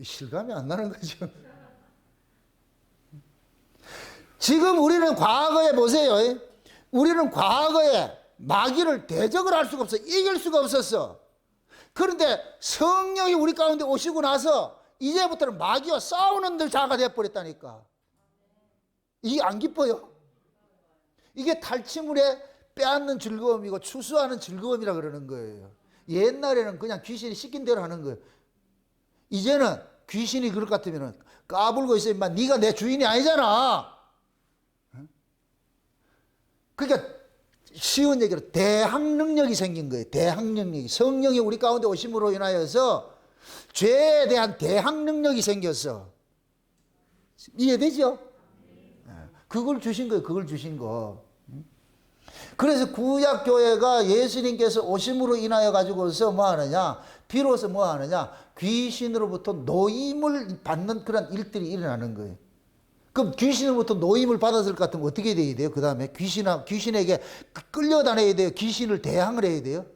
실감이 안 나는 거죠. 지금 우리는 과거에 보세요. 우리는 과거에 마귀를 대적을 할 수가 없어. 이길 수가 없었어. 그런데 성령이 우리 가운데 오시고 나서 이제부터는 마귀와 싸우는 자가 되어버렸다니까. 이게 안 기뻐요? 이게 탈취물에 빼앗는 즐거움이고 추수하는 즐거움이라 그러는 거예요. 옛날에는 그냥 귀신이 시킨 대로 하는 거예요. 이제는 귀신이 그럴 것 같으면 까불고 있어. 임마 네가 내 주인이 아니잖아. 그러니까 쉬운 얘기로 대항 능력이 생긴 거예요. 대항 능력이. 성령이 우리 가운데 오심으로 인하여서 죄에 대한 대항 능력이 생겼어. 이해되죠? 그걸 주신 거예요. 그걸 주신 거. 그래서 구약교회가 예수님께서 오심으로 인하여 가지고서 뭐 하느냐? 비로소 뭐 하느냐? 귀신으로부터 노임을 받는 그런 일들이 일어나는 거예요. 그럼 귀신으로부터 노임을 받았을 것 같으면 어떻게 돼야 돼요? 그 다음에 귀신에게 끌려다녀야 돼요? 귀신을 대항을 해야 돼요?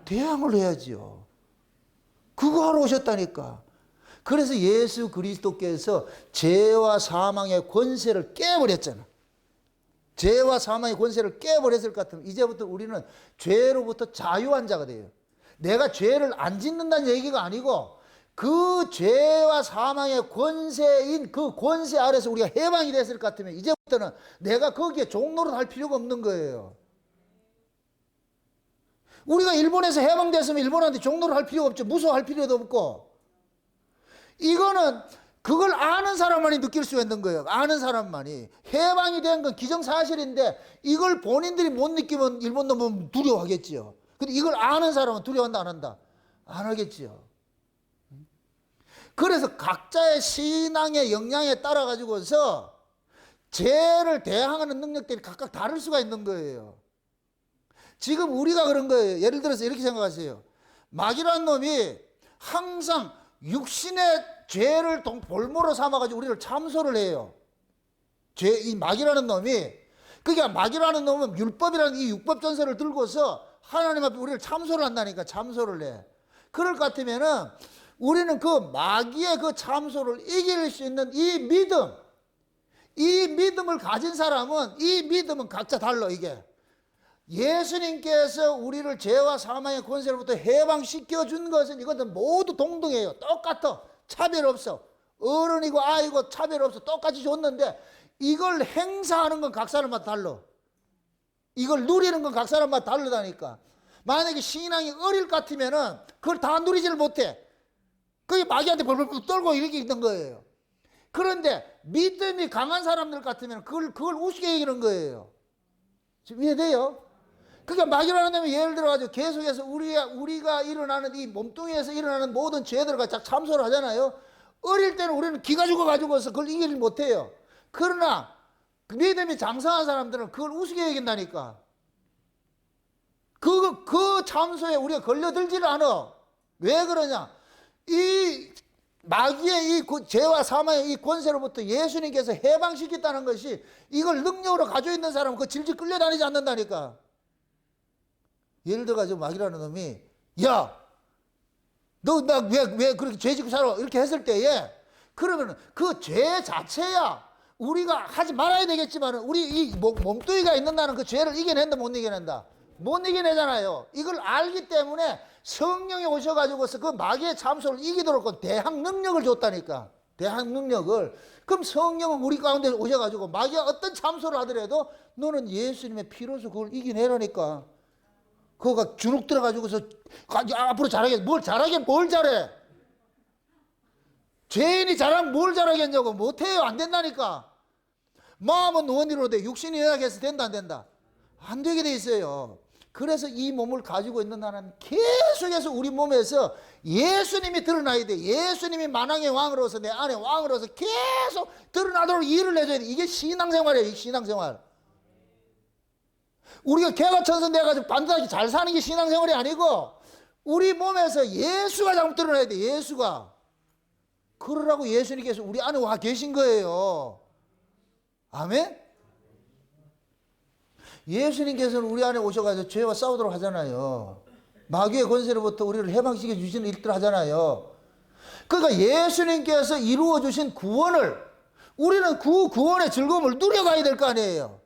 대항을 해야지요. 그거 하러 오셨다니까. 그래서 예수 그리스도께서 죄와 사망의 권세를 깨버렸잖아. 죄와 사망의 권세를 깨버렸을 것 같으면 이제부터 우리는 죄로부터 자유한 자가 돼요. 내가 죄를 안 짓는다는 얘기가 아니고 그 죄와 사망의 권세인 그 권세 아래서 우리가 해방이 됐을 것 같으면 이제부터는 내가 거기에 종노릇 할 필요가 없는 거예요. 우리가 일본에서 해방됐으면 일본한테 종노를 할 필요가 없죠. 무서워할 필요도 없고. 이거는 그걸 아는 사람만이 느낄 수 있는 거예요. 아는 사람만이. 해방이 된 건 기정사실인데 이걸 본인들이 못 느끼면 일본 놈은 두려워하겠지요. 근데 이걸 아는 사람은 두려워한다, 안 한다? 안 하겠지요. 그래서 각자의 신앙의 역량에 따라 가지고서 죄를 대항하는 능력들이 각각 다를 수가 있는 거예요. 지금 우리가 그런 거예요. 예를 들어서 이렇게 생각하세요. 마귀라는 놈이 항상 육신의 죄를 볼모로 삼아가지고 우리를 참소를 해요. 이 마귀라는 놈이, 그러니까 마귀라는 놈은 율법이라는 이 율법 전설을 들고서 하나님 앞에 우리를 참소를 한다니까. 참소를 해. 그럴 것 같으면은 우리는 그 마귀의 그 참소를 이길 수 있는 이 믿음을 가진 사람은, 이 믿음은 각자 달라. 이게 예수님께서 우리를 죄와 사망의 권세로부터 해방시켜 준 것은 이것은 모두 동등해요. 똑같아. 차별 없어. 어른이고 아이고 차별 없어. 똑같이 줬는데 이걸 행사하는 건 각 사람마다 달라. 이걸 누리는 건 각 사람마다 다르다니까. 만약에 신앙이 어릴 것 같으면은 그걸 다 누리지를 못해. 그게 마귀한테 벌벌 떨고 이렇게 있는 거예요. 그런데 믿음이 강한 사람들 같으면 그걸 우습게 여기는 거예요. 지금 이해돼요? 그러니까 마귀라는 놈이 예를 들어가지고 계속해서 우리가 일어나는 이 몸뚱이에서 일어나는 모든 죄들을 갖다 참소를 하잖아요. 어릴 때는 우리는 기가 죽어가지고서 그걸 이기지 못해요. 그러나 믿음이 장성한 사람들은 그걸 우습게 여긴다니까. 그 참소에 우리가 걸려들지를 않아. 왜 그러냐? 이 마귀의 이 죄와 사망의 이 권세로부터 예수님께서 해방시켰다는 것이 이걸 능력으로 가지고 있는 사람은 그 질질 끌려다니지 않는다니까. 예를 들어가지고 마귀라는 놈이 야, 너 왜 그렇게 죄 짓고 살아? 이렇게 했을 때에 그러면 그 죄 자체야 우리가 하지 말아야 되겠지만 우리 이 몸뚱이가 있는 나는 그 죄를 이겨낸다 못 이겨낸다? 못 이겨내잖아요. 이걸 알기 때문에 성령이 오셔가지고서 그 마귀의 참소를 이기도록 그 대항 능력을 줬다니까. 대항 능력을. 그럼 성령은 우리 가운데 오셔가지고 마귀가 어떤 참소를 하더라도 너는 예수님의 피로서 그걸 이겨내라니까. 그거가 주눅 들어가지고서 앞으로 잘하겠, 뭘 잘해? 죄인이 잘하면 뭘 잘하겠냐고. 못해요. 안 된다니까. 마음은 원이로 돼. 육신이 연약해서 된다, 안 된다? 안 되게 돼 있어요. 그래서 이 몸을 가지고 있는 나는 계속해서 우리 몸에서 예수님이 드러나야 돼. 예수님이 만왕의 왕으로서 내 안에 왕으로서 계속 드러나도록 일을 해줘야 돼. 이게 신앙생활이에요. 이 신앙생활. 우리가 개가천선 돼가지고 반드시 잘 사는 게 신앙생활이 아니고 우리 몸에서 예수가 잘못 드러나야 돼. 예수가. 그러라고 예수님께서 우리 안에 와 계신 거예요. 아멘? 예수님께서는 우리 안에 오셔가지고 죄와 싸우도록 하잖아요. 마귀의 권세로부터 우리를 해방시켜 주시는 일들 하잖아요. 그러니까 예수님께서 이루어 주신 구원을 우리는 그 구원의 즐거움을 누려가야 될 거 아니에요.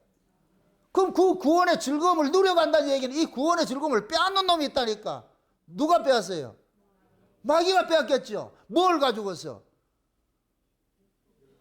그럼 그 구원의 즐거움을 누려간다는 얘기는 이 구원의 즐거움을 빼앗는 놈이 있다니까. 누가 빼앗어요? 마귀가 빼앗겼죠. 뭘 가지고서?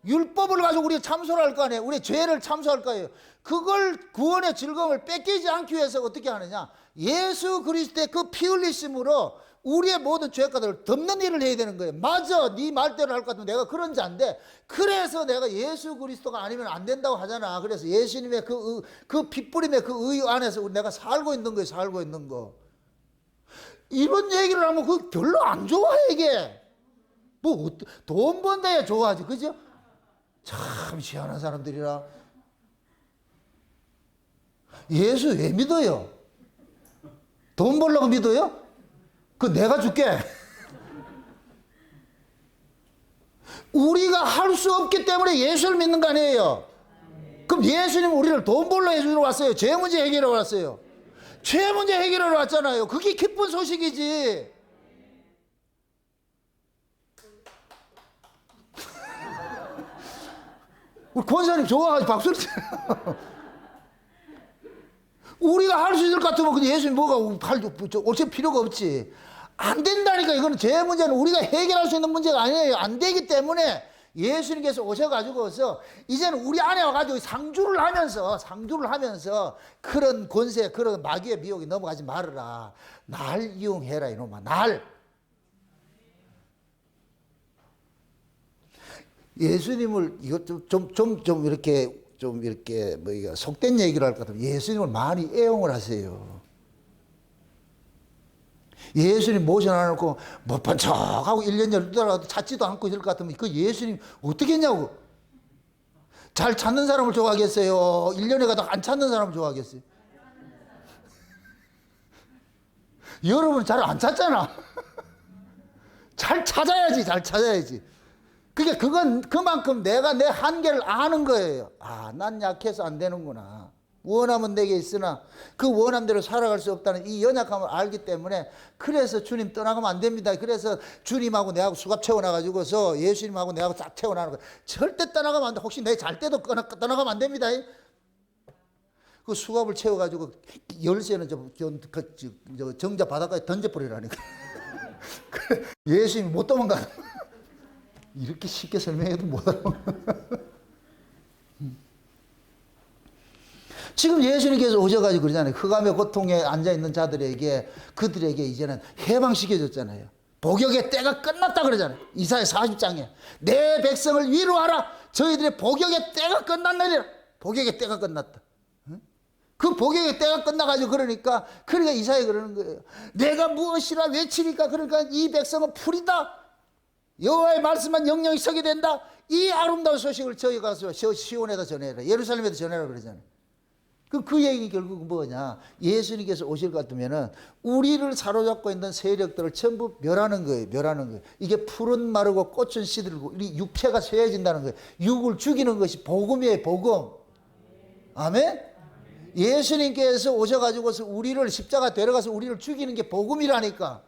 율법을 가지고 우리가 참소를 할 거 아니에요. 우리 죄를 참소할 거예요. 그걸 구원의 즐거움을 뺏기지 않기 위해서 어떻게 하느냐? 예수 그리스도의 그 피 흘리심으로 우리의 모든 죄가들을 덮는 일을 해야 되는 거예요. 맞아. 네 말대로 할 것 같으면 내가 그런 자인데 그래서 내가 예수 그리스도가 아니면 안 된다고 하잖아. 그래서 예수님의 그 핏부림의 그 의 안에서 내가 살고 있는 거예요. 살고 있는 거. 이런 얘기를 하면 그 별로 안 좋아 이게. 뭐 돈 번다야 좋아하지. 그죠? 참 희한한 사람들이라. 예수 왜 믿어요? 돈 벌려고 믿어요? 그 내가 줄게. 우리가 할 수 없기 때문에 예수를 믿는 거 아니에요? 그럼 예수님은 우리를 돈 벌러 해주러 왔어요? 죄 문제 해결하러 왔어요? 죄 문제 해결하러 왔잖아요. 그게 기쁜 소식이지. 우리 권사님 좋아가지고 박수를 쳐요. 우리가 할 수 있을 것 같으면 근데 예수님 뭐가 어차피 필요가 없지. 안 된다니까. 이거는 죄 문제는 우리가 해결할 수 있는 문제가 아니에요. 안 되기 때문에 예수님께서 오셔가지고서 이제는 우리 안에 와가지고 상주를 하면서 그런 권세, 그런 마귀의 미혹에 넘어가지 말아라. 날 이용해라, 이놈아. 날. 예수님을 이것 좀 이렇게 뭐 이거 속된 얘기를 할 것 같으면 예수님을 많이 애용을 하세요. 예수님 모셔놔놓고 뭐 번쩍하고 1년 열더라도 찾지도 않고 이럴 것 같으면 그 예수님 어떻게 했냐고. 잘 찾는 사람을 좋아하겠어요? 1년에 가도 안 찾는 사람을 좋아하겠어요? 여러분 잘 안 찾잖아. 잘 찾아야지. 그건 그만큼 내가 내 한계를 아는 거예요. 아, 난 약해서 안 되는구나. 원함은 내게 있으나 그 원함대로 살아갈 수 없다는 이 연약함을 알기 때문에 그래서 주님 떠나가면 안 됩니다. 그래서 주님하고 내하고 수갑 채워놔가지고서 예수님하고 내하고 쫙 채워놔는 거예요. 절대 떠나가면 안 돼. 혹시 내 잘 때도 떠나가면 안 됩니다. 그 수갑을 채워가지고 열쇠는 저 정자 바닷가에 던져버리라니까. 예수님 못 도망가. 이렇게 쉽게 설명해도 못 알아. 지금 예수님께서 오셔가지고 그러잖아요. 흑암의 고통에 앉아있는 자들에게, 그들에게 이제는 해방시켜줬잖아요. 복역의 때가 끝났다 그러잖아요. 이사야 40장에. 내 백성을 위로하라. 저희들의 복역의 때가 끝났느니라. 복역의 때가 끝났다. 그 복역의 때가 끝나가지고 그러니까 이사야 그러는 거예요. 내가 무엇이라 외치니까 그러니까 이 백성은 풀이다. 여호와의 말씀만 영영이 서게 된다. 이 아름다운 소식을 저희 가서 시온에다 전해라. 예루살렘에다 전해라 그러잖아요. 그 얘기 결국 뭐냐. 예수님께서 오실 것 같으면은 우리를 사로잡고 있는 세력들을 전부 멸하는 거예요. 이게 풀은 마르고 꽃은 시들고 우리 육체가 쇠해진다는 거예요. 육을 죽이는 것이 복음이에요. 복음. 아멘? 예수님께서 오셔가지고서 우리를 십자가 데려가서 우리를 죽이는 게 복음이라니까.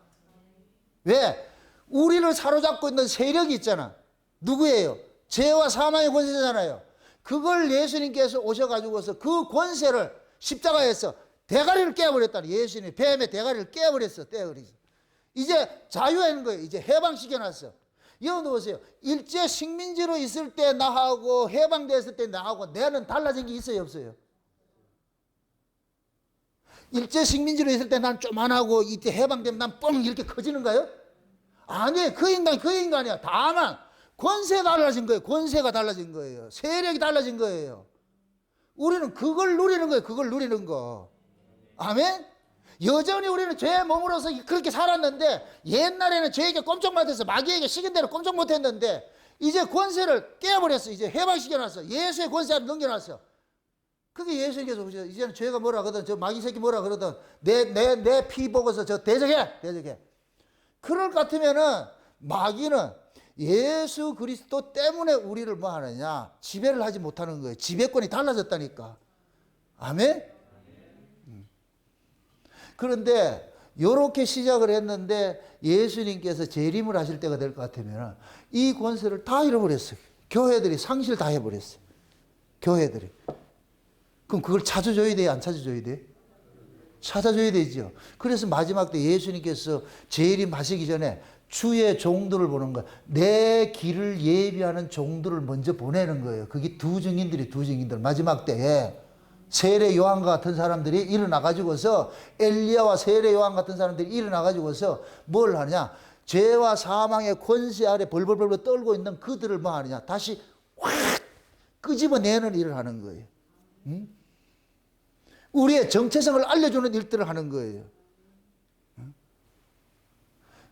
왜? 우리를 사로잡고 있는 세력이 있잖아. 누구예요? 죄와 사망의 권세잖아요. 그걸 예수님께서 오셔가지고서 그 권세를 십자가에서 대가리를 깨버렸다니. 예수님이 뱀의 대가리를 깨버렸어. 이제 자유하는 거예요. 이제 해방시켜놨어. 여러분 보세요. 일제 식민지로 있을 때 나하고 해방됐을 때 나하고 내는 달라진 게 있어요? 없어요? 일제 식민지로 있을 때 난 쪼만하고 이때 해방되면 난 뻥 이렇게 커지는가요? 아니, 그 인간이야. 다만 권세가 달라진 거예요. 권세가 달라진 거예요. 세력이 달라진 거예요. 우리는 그걸 누리는 거예요. 그걸 누리는 거. 아멘? 여전히 우리는 죄의 몸으로서 그렇게 살았는데 옛날에는 죄에게 꼼짝 못해서 마귀에게 식은 대로 꼼짝 못했는데 이제 권세를 깨버렸어. 이제 해방시켜놨어. 예수의 권세를 넘겨놨어. 그게 예수님께서 오셔서 이제는 죄가 뭐라 그러든 저 마귀 새끼 뭐라 그러든 내 피 보고서 저 대적해. 그럴 것 같으면은 마귀는 예수 그리스도 때문에 우리를 뭐 하느냐? 지배를 하지 못하는 거예요. 지배권이 달라졌다니까. 아멘? 그런데 이렇게 시작을 했는데 예수님께서 재림을 하실 때가 될 것 같으면 이 권세를 다 잃어버렸어요. 교회들이 상실 다 해버렸어요. 교회들이. 그럼 그걸 찾아줘야 돼요? 안 찾아줘야 돼요? 찾아줘야 되죠. 그래서 마지막 때 예수님께서 재림하시기 전에 주의 종들을 보는 거예요. 내 길을 예비하는 종들을 먼저 보내는 거예요. 그게 두 증인들. 마지막 때에 세례 요한과 같은 사람들이 일어나가지고서 엘리야와 세례 요한 같은 사람들이 일어나가지고서 뭘 하냐. 죄와 사망의 권세 아래 벌벌벌 떨고 있는 그들을 뭐 하느냐. 다시 확 끄집어내는 일을 하는 거예요. 응? 우리의 정체성을 알려주는 일들을 하는 거예요.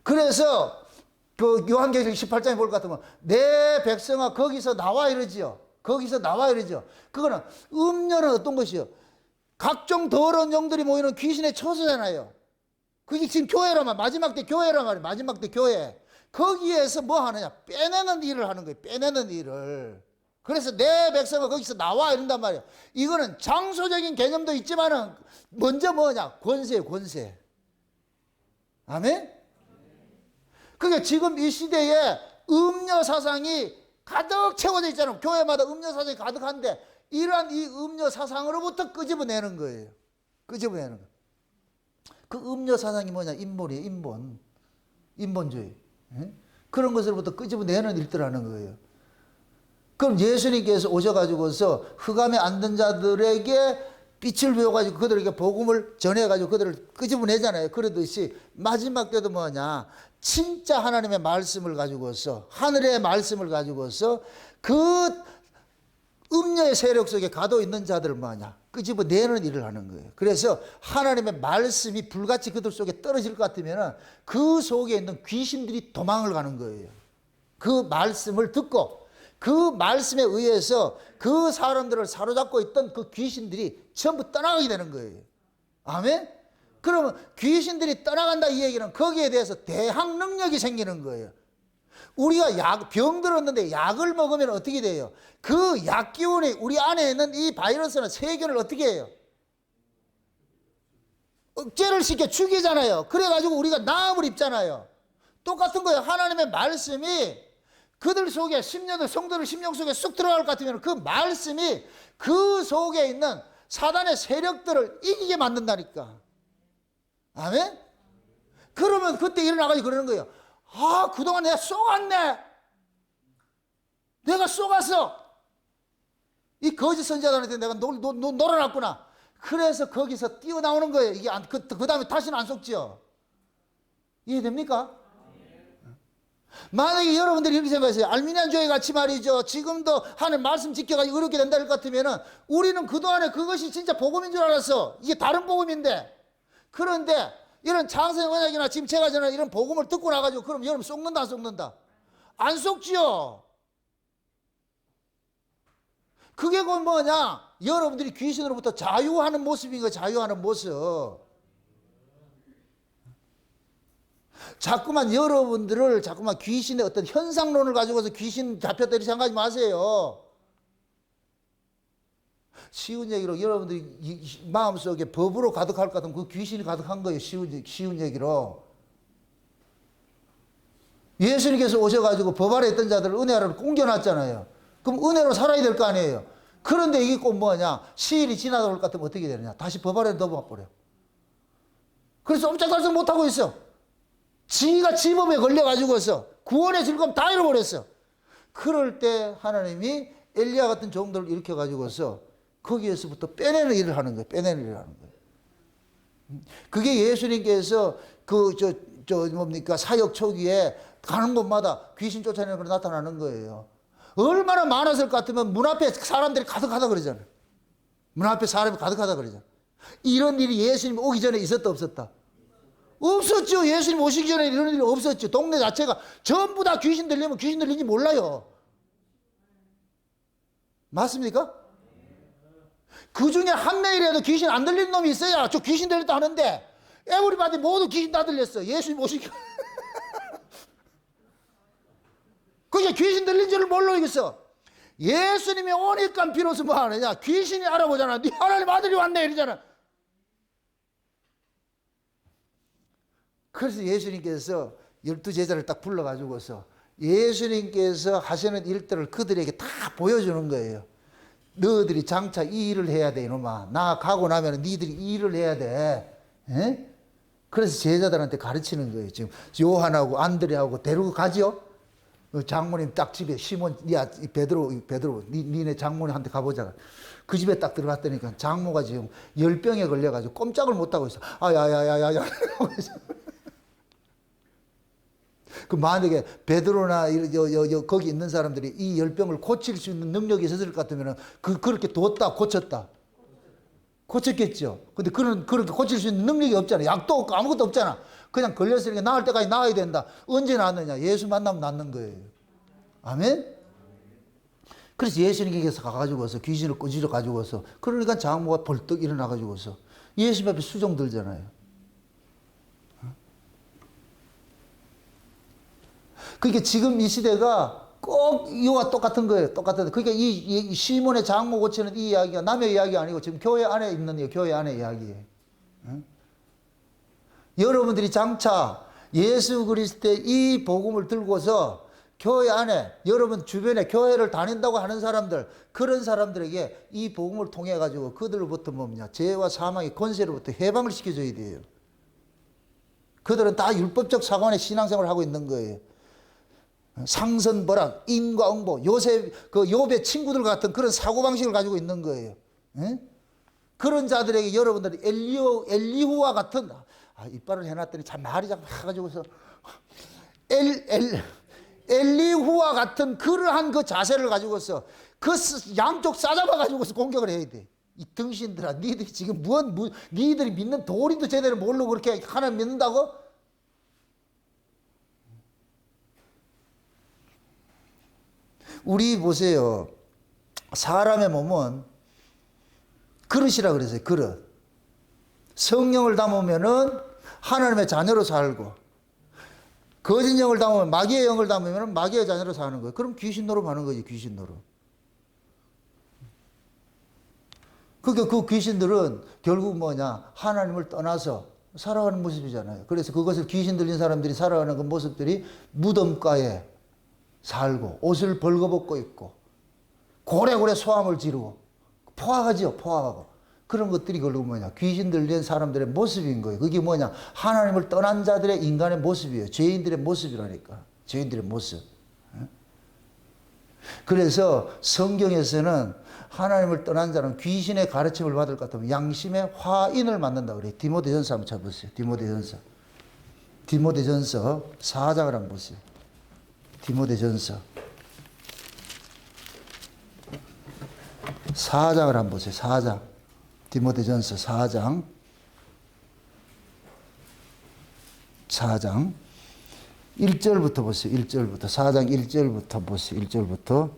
그래서 그 요한계시록 18장에 볼 것 같으면 내 백성아 거기서 나와 이러지요. 그거는 음녀는 어떤 것이요? 각종 더러운 영들이 모이는 귀신의 처소잖아요. 그게 지금 교회란 말이야. 마지막 때 교회. 거기에서 뭐 하느냐? 빼내는 일을 하는 거예요. 빼내는 일을. 그래서 내 백성은 거기서 나와 이런단 말이야. 이거는 장소적인 개념도 있지만은 먼저 뭐냐? 권세. 아멘? 그게 지금 이 시대에 음녀 사상이 가득 채워져 있잖아요. 교회마다 음녀 사상이 가득한데 이러한 이 음녀 사상으로부터 끄집어내는 거예요. 끄집어내는 거. 그 음녀 사상이 뭐냐? 인본이에요. 인본주의. 그런 것으로부터 끄집어내는 일들 하는 거예요. 그럼 예수님께서 오셔가지고서 흑암에 앉은 자들에게 빛을 비워가지고 그들에게 복음을 전해가지고 그들을 끄집어내잖아요. 그러듯이 마지막 때도 뭐냐, 진짜 하나님의 말씀을 가지고서, 하늘의 말씀을 가지고서 그 음녀의 세력 속에 가둬 있는 자들을 뭐냐, 끄집어내는 일을 하는 거예요. 그래서 하나님의 말씀이 불같이 그들 속에 떨어질 것 같으면 그 속에 있는 귀신들이 도망을 가는 거예요. 그 말씀을 듣고 그 말씀에 의해서 그 사람들을 사로잡고 있던 그 귀신들이 전부 떠나가게 되는 거예요. 아멘? 그러면 귀신들이 떠나간다 이 얘기는 거기에 대해서 대항 능력이 생기는 거예요. 우리가 병 들었는데 약을 먹으면 어떻게 돼요? 그 약 기운이 우리 안에 있는 이 바이러스나 세균을 어떻게 해요? 억제를 시켜 죽이잖아요. 그래가지고 우리가 나음을 입잖아요. 똑같은 거예요. 하나님의 말씀이 그들 속에 성도들 심령 속에 쑥 들어갈 것 같으면 그 말씀이 그 속에 있는 사단의 세력들을 이기게 만든다니까. 아멘? 그러면 그때 일어나가지고 그러는 거예요. 아, 그동안 내가 쏘갔네. 내가 쏘갔어. 이 거짓 선지자들한테 내가 놀아놨구나. 그래서 거기서 뛰어나오는 거예요. 이게 그 다음에 다시는 안 속지요. 이해됩니까? 만약에 여러분들이 이렇게 생각하세요. 알미니안 교회 같이 말이죠. 지금도 하는 말씀 지켜가지고 어렵게 된다 할 것 같으면은 우리는 그동안에 그것이 진짜 복음인 줄 알았어. 이게 다른 복음인데. 그런데 이런 장세형 언약이나 지금 제가 전에 이런 복음을 듣고 나가지고 그럼 여러분 속는다 안 속는다? 안 속지요. 그게 곧 뭐냐? 여러분들이 귀신으로부터 자유하는 모습인 거예요. 자유하는 모습. 자꾸만 여러분들을 자꾸만 귀신의 어떤 현상론을 가지고서 귀신 잡혔다 이렇게 생각하지 마세요. 쉬운 얘기로 여러분들이 마음속에 법으로 가득할 것 같으면 그 귀신이 가득한 거예요. 쉬운 얘기로. 예수님께서 오셔가지고 법 아래 있던 자들을 은혜 아래로 옮겨놨잖아요. 그럼 은혜로 살아야 될 거 아니에요. 그런데 이게 꼭 뭐냐, 시일이 지나갈 것 같으면 어떻게 되느냐, 다시 법 아래로 넘어가버려. 그래서 옴짝달싹 못하고 있어. 지가 지법에 걸려가지고서 구원의 즐거움 다 잃어버렸어. 그럴 때 하나님이 엘리야 같은 종들을 일으켜가지고서 거기에서부터 빼내는 일을 하는 거예요. 빼내는 일을 하는 거예요. 그게 예수님께서 뭡니까, 사역 초기에 가는 곳마다 귀신 쫓아내는 걸 나타나는 거예요. 얼마나 많았을 것 같으면 문 앞에 사람들이 가득하다 그러잖아요. 문 앞에 사람이 가득하다 그러잖아요. 이런 일이 예수님 오기 전에 있었다 없었다? 없었죠. 예수님 오시기 전에 이런 일이 없었죠. 동네 자체가 전부 다 귀신 들리면 귀신 들린지 몰라요. 맞습니까? 그 중에 한 명이라도 귀신 안 들리는 놈이 있어야 저 귀신 들렸다 하는데 에브리바디 모두 귀신 다 들렸어. 예수님 오시기 그게 귀신 들린 줄을 모르겠어. 예수님이 오니까 비로소 뭐 하느냐, 귀신이 알아보잖아. 네 하나님 아들이 왔네 이러잖아. 그래서 예수님께서 12제자를 딱 불러가지고서 예수님께서 하시는 일들을 그들에게 다 보여주는 거예요. 너희들이 장차 이 일을 해야 돼 이놈아. 나 가고 나면 니들이 이 일을 해야 돼. 에? 그래서 제자들한테 가르치는 거예요. 지금 요한하고 안드레하고 데리고 가죠. 장모님 딱 집에 시몬, 야 베드로 니네 장모님한테 가보자. 그 집에 딱 들어갔더니까 장모가 지금 열병에 걸려가지고 꼼짝을 못하고 있어. 아야야야야야. 그 만약에 베드로나 거기 있는 사람들이 이 열병을 고칠 수 있는 능력이 있었을 것 같으면 그렇게 뒀다 고쳤다. 고쳤겠죠. 근데 그렇게 고칠 수 있는 능력이 없잖아. 약도 없고 아무것도 없잖아. 그냥 걸렸으니까 나을 때까지 나아야 된다. 언제 낫느냐? 예수 만나면 낫는 거예요. 아멘? 그래서 예수님께서 가가지고서 귀신을 꾸짖어 가지고서 그러니까 장모가 벌떡 일어나 가지고서 예수님 앞에 수종 들잖아요. 그러니까 지금 이 시대가 꼭 이와 똑같은 거예요. 똑같은. 그러니까 이 시몬의 장모 고치는 이 이야기가 남의 이야기 아니고 지금 교회 안에 있는 교회 안의 이야기예요. 응? 여러분들이 장차 예수 그리스도의 이 복음을 들고서 교회 안에 여러분 주변에 교회를 다닌다고 하는 사람들, 그런 사람들에게 이 복음을 통해 가지고 그들로부터 뭐냐, 죄와 사망의 권세로부터 해방을 시켜줘야 돼요. 그들은 다 율법적 사관의 신앙생활을 하고 있는 거예요. 상선벌악, 인과응보, 요셉, 그 욥의 친구들 같은 그런 사고방식을 가지고 있는 거예요. 예? 그런 자들에게 여러분들이 엘리후와 같은, 이빨을 해놨더니 참 말이 자꾸 해가지고서, 엘리후와 같은 그러한 그 자세를 가지고서 그 양쪽 싸잡아가지고서 공격을 해야 돼. 이 등신들아, 니들이 지금 니들이 믿는 도리도 제대로 모르고 그렇게 하나님 믿는다고? 우리 보세요. 사람의 몸은 그릇이라 그랬어요. 그릇. 성령을 담으면은 하나님의 자녀로 살고, 거짓 영을 담으면, 마귀의 영을 담으면 마귀의 자녀로 사는 거예요. 그럼 귀신 노릇하는 거지, 귀신 노릇. 그러니까 그 귀신들은 결국 뭐냐, 하나님을 떠나서 살아가는 모습이잖아요. 그래서 그것을 귀신 들린 사람들이 살아가는 그 모습들이 무덤가에 살고, 옷을 벌거벗고 있고, 고래고래 소함을 지르고, 포악하지요, 포악하고. 그런 것들이 결국 뭐냐, 귀신 들린 사람들의 모습인 거예요. 그게 뭐냐, 하나님을 떠난 자들의 인간의 모습이에요. 죄인들의 모습이라니까. 죄인들의 모습. 그래서 성경에서는 하나님을 떠난 자는 귀신의 가르침을 받을 것 같으면 양심의 화인을 만든다 그래요. 디모데전서 한번 쳐보세요. 디모데전서 4장을 한번 보세요. 디모데전서 4장을 한번 보세요. 4장. 디모데전서 4장 1절부터 보세요. 1절부터 4장 1절부터 보세요. 1절부터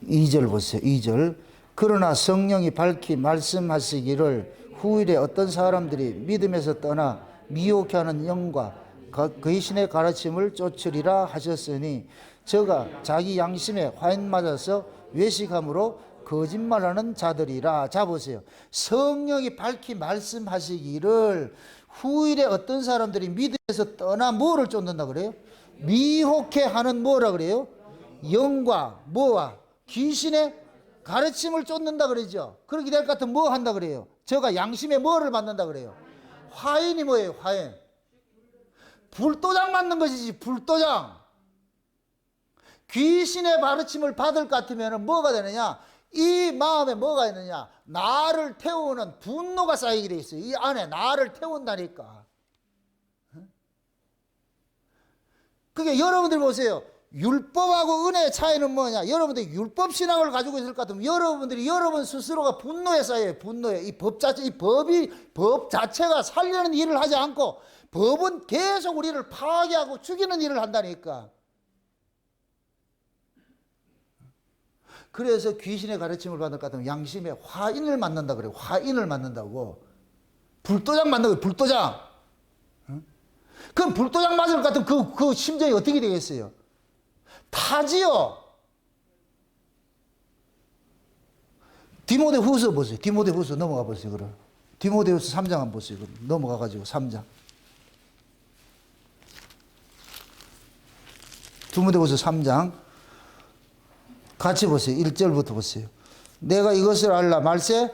2절 보세요. 2절. 그러나 성령이 밝히 말씀하시기를 후일에 어떤 사람들이 믿음에서 떠나 미혹해 하는 영과 거신의 가르침을 쫓으리라 하셨으니 저가 자기 양심에 화인 맞아서 외식함으로 거짓말하는 자들이라. 자 보세요. 성령이 밝히 말씀하시기를 후일에 어떤 사람들이 믿음에서 떠나 뭐를 쫓는다 그래요? 미혹해 하는 뭐라 그래요? 영과 뭐와 귀신의 가르침을 쫓는다 그러죠. 그렇게 될 것 같으면 뭐 한다 그래요? 저가 양심에 뭐를 받는다 그래요? 화인이 뭐예요? 화인. 불도장 맞는 것이지, 불도장. 귀신의 가르침을 받을 것 같으면 뭐가 되느냐? 이 마음에 뭐가 있느냐? 나를 태우는 분노가 쌓이게 돼 있어요. 이 안에 나를 태운다니까. 그게 여러분들 보세요. 율법하고 은혜의 차이는 뭐냐? 여러분들이 율법 신앙을 가지고 있을 것 같으면 여러분들이 여러분 스스로가 분노에 쌓여요. 분노에. 이 법 자체가 살려는 일을 하지 않고 법은 계속 우리를 파괴하고 죽이는 일을 한다니까. 그래서 귀신의 가르침을 받을 것 같으면 양심에 화인을 맞는다 그래요. 화인을 맞는다고. 불도장 맞는 거예요. 불도장. 그럼 불도장 맞을 것 같으면 그 심정이 어떻게 되겠어요? 타지요. 디모데후서 보세요. 디모데후서 넘어가 보세요. 그럼 디모데후서 3장 한번 보세요. 그럼 넘어가 가지고 3장. 디모데후서 3장 같이 보세요. 1절부터 보세요. 내가 이것을 알라 말세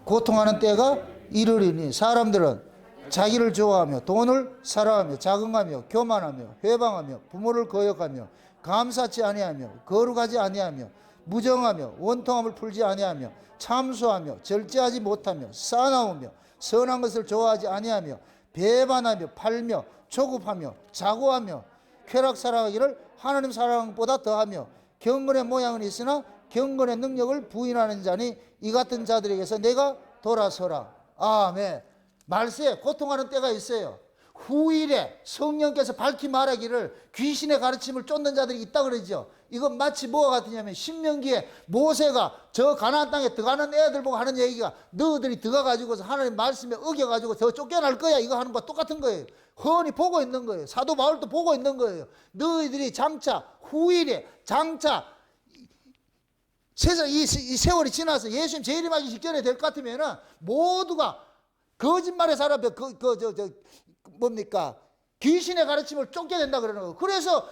고통하는 때가 이르리니 사람들은 자기를 좋아하며 돈을 사랑하며 자긍하며 교만하며 회방하며 부모를 거역하며 감사치 아니하며 거룩하지 아니하며 무정하며 원통함을 풀지 아니하며 참소하며 절제하지 못하며 싸나우며 선한 것을 좋아하지 아니하며 배반하며 팔며 조급하며 자고하며 쾌락 사랑하기를 하나님 사랑보다 더하며 경건의 모양은 있으나 경건의 능력을 부인하는 자니 이 같은 자들에게서 내가 돌아서라. 아멘. 말세에 고통하는 때가 있어요. 후일에 성령께서 밝히 말하기를 귀신의 가르침을 쫓는 자들이 있다 그러죠. 이건 마치 뭐가 같으냐면 신명기에 모세가 저 가나안 땅에 들어가는 애들 보고 하는 얘기가 너희들이 들어가가지고서 하나님 말씀에 어겨가지고 더 쫓겨날 거야 이거 하는 거와 똑같은 거예요. 훤히 보고 있는 거예요. 사도 바울도 보고 있는 거예요. 너희들이 장차 후일에 장차 이 세월이 지나서 예수님 재림하기 직전에 될 것 같으면은 모두가 거짓말의 사람 뭡니까? 귀신의 가르침을 쫓게 된다 그러는 거예요. 그래서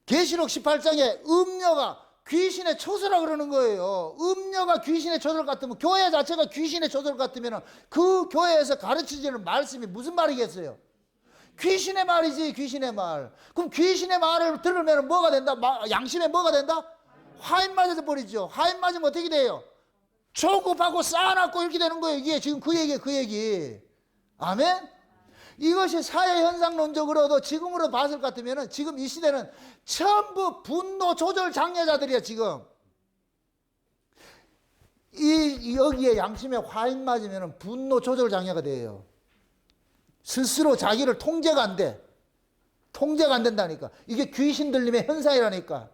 계시록 18장에 음녀가 귀신의 초소라 그러는 거예요. 음녀가 귀신의 초소 같으면 교회 자체가 귀신의 초소 같으면 그 교회에서 가르치지는 말씀이 무슨 말이겠어요? 귀신의 말이지, 귀신의 말. 그럼 귀신의 말을 들으면 뭐가 된다? 양심에 뭐가 된다? 화인 맞아져 버리죠. 화인 맞으면 어떻게 돼요? 조급하고 쌓아놨고 이렇게 되는 거예요. 이게 지금 그 얘기예요, 그 얘기. 아멘? 이것이 사회현상론적으로도 지금으로 봤을 것 같으면 지금 이 시대는 전부 분노 조절 장애자들이야, 지금. 여기에 양심에 화인 맞으면 분노 조절 장애가 돼요. 스스로 자기를 통제가 안 돼. 통제가 안 된다니까. 이게 귀신 들림의 현상이라니까.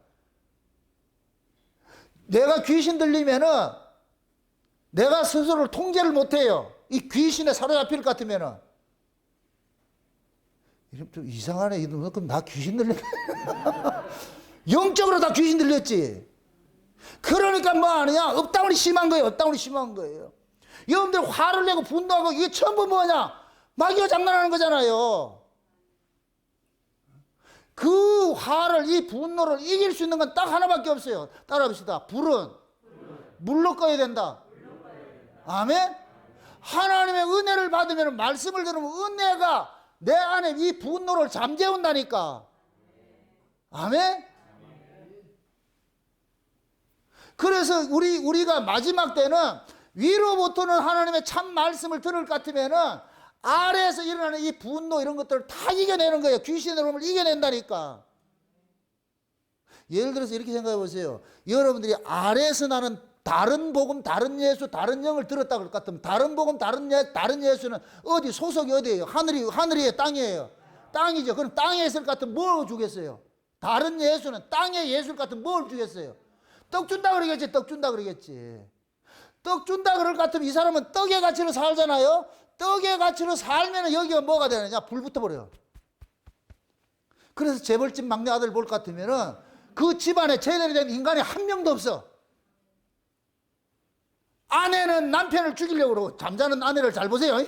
내가 귀신 들리면은 내가 스스로를 통제를 못 해요. 이 귀신에 사로잡힐 것 같으면은. 이러면 좀 이상하네. 이러면 그럼 나 귀신 들려. 영적으로 다 귀신 들렸지. 그러니까 뭐 하느냐? 업다운이 심한 거예요. 업다운이 심한 거예요. 여러분들 화를 내고 분노하고 이게 전부 뭐냐? 마귀가 장난하는 거잖아요. 그 화를, 이 분노를 이길 수 있는 건 딱 하나밖에 없어요. 따라합시다. 불은 물로 꺼야 된다. 아멘? 하나님의 은혜를 받으면, 말씀을 들으면 은혜가 내 안에 이 분노를 잠재운다니까. 아멘? 그래서 우리가 마지막 때는 위로부터는 하나님의 참 말씀을 들을 것 같으면은 아래에서 일어나는 이 분노 이런 것들을 다 이겨내는 거예요. 귀신의 흐름을 이겨낸다니까. 예를 들어서 이렇게 생각해 보세요. 여러분들이 아래에서 나는 다른 복음, 다른 예수, 다른 영을 들었다 그럴 것 같으면 다른 복음, 다른 예수는 어디 소속이 어디예요? 하늘이에요, 땅이에요? 땅이죠. 그럼 땅에 있을 것 같으면 뭘 주겠어요? 다른 예수는 땅의 예수일 것 같으면 뭘 주겠어요? 떡 준다 그러겠지. 떡 준다 그러겠지. 떡 준다 그럴 것 같으면 이 사람은 떡의 가치로 살잖아요. 떡의 가치로 살면 여기가 뭐가 되느냐? 불 붙어버려요. 그래서 재벌집 막내 아들 볼 것 같으면은 그 집안에 제대로 된 인간이 한 명도 없어. 아내는 남편을 죽이려고 그러고 잠자는 아내를 잘 보세요.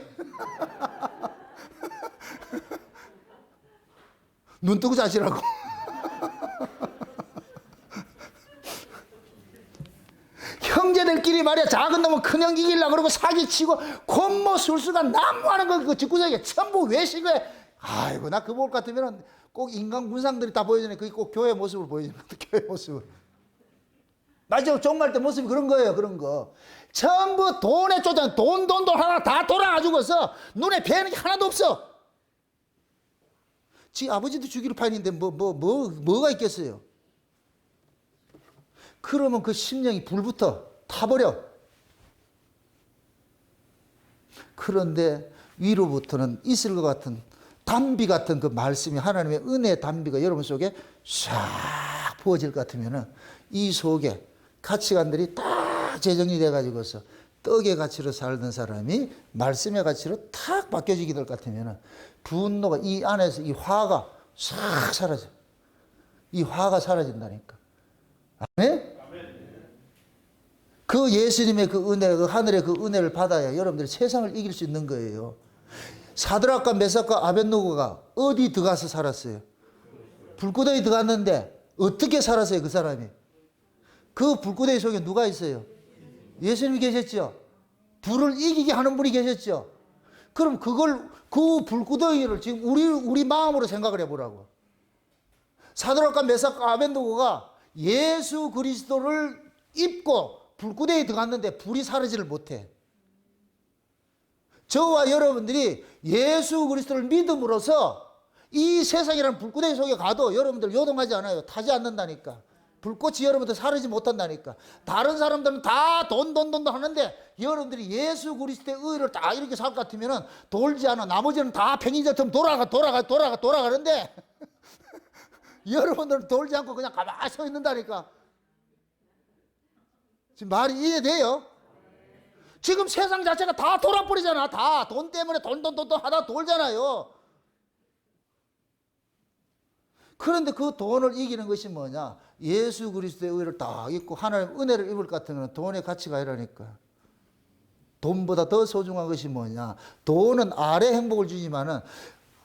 눈 뜨고 자시라고. 형제들끼리 말이야, 작은 놈은 큰형 이기려고 그러고 사기치고 곤모 술수가 난무하는 거, 그 집구석에 전부 외식에. 아이고, 나 그거 볼 것 같으면 꼭 인간 군상들이 다 보여주네. 그게 꼭 교회 모습을 보여주는 것도 교회 모습을. 마지막 종말 때 모습이 그런 거예요, 그런 거. 전부 돈에 쫓아, 돈 하나 다 돌아가지고서 눈에 뵈는 게 하나도 없어. 지 아버지도 죽이를 판인데 뭐가 있겠어요? 그러면 그 심령이 불부터 타버려. 그런데 위로부터는 있을 것 같은 담비 같은 그 말씀이, 하나님의 은혜의 담비가 여러분 속에 싹 부어질 것 같으면은 이 속에 가치관들이 딱 재정이 돼가지고서 떡의 가치로 살던 사람이 말씀의 가치로 탁 바뀌어지게 될 것 같으면은 분노가 이 안에서 이 화가 싹 사라져. 이 화가 사라진다니까. 아멘? 그 예수님의 그 은혜, 그 하늘의 그 은혜를 받아야 여러분들이 세상을 이길 수 있는 거예요. 사드락과 메삭과 아벳노고가 어디 들어가서 살았어요? 불구덩이 들어갔는데 어떻게 살았어요, 그 사람이? 그 불구덩이 속에 누가 있어요? 예수님이 계셨죠? 불을 이기게 하는 분이 계셨죠? 그럼 그 불구덩이를 지금 우리 마음으로 생각을 해보라고. 사드락과 메삭과 아벳노고가 예수 그리스도를 입고 불구덩이에 들어갔는데 불이 사라지를 못해. 저와 여러분들이 예수 그리스도를 믿음으로써 이 세상이라는 불구덩이 속에 가도 여러분들 요동하지 않아요. 타지 않는다니까. 불꽃이 여러분들 사라지지 못한다니까. 다른 사람들은 다 돈 하는데 여러분들이 예수 그리스도의 의를 다 이렇게 살 것 같으면 돌지 않아. 나머지는 다 편의점처럼 돌아가는데 여러분들은 돌지 않고 그냥 가만히 서 있는다니까. 지금 말이 이해돼요? 지금 세상 자체가 다 돌아버리잖아. 다 돈 때문에 돈 하다 돌잖아요. 그런데 그 돈을 이기는 것이 뭐냐? 예수 그리스도의 의를 딱 입고 하나님의 은혜를 입을 것 같으면 돈의 가치가 아니라니까. 돈보다 더 소중한 것이 뭐냐? 돈은 아래 행복을 주지만은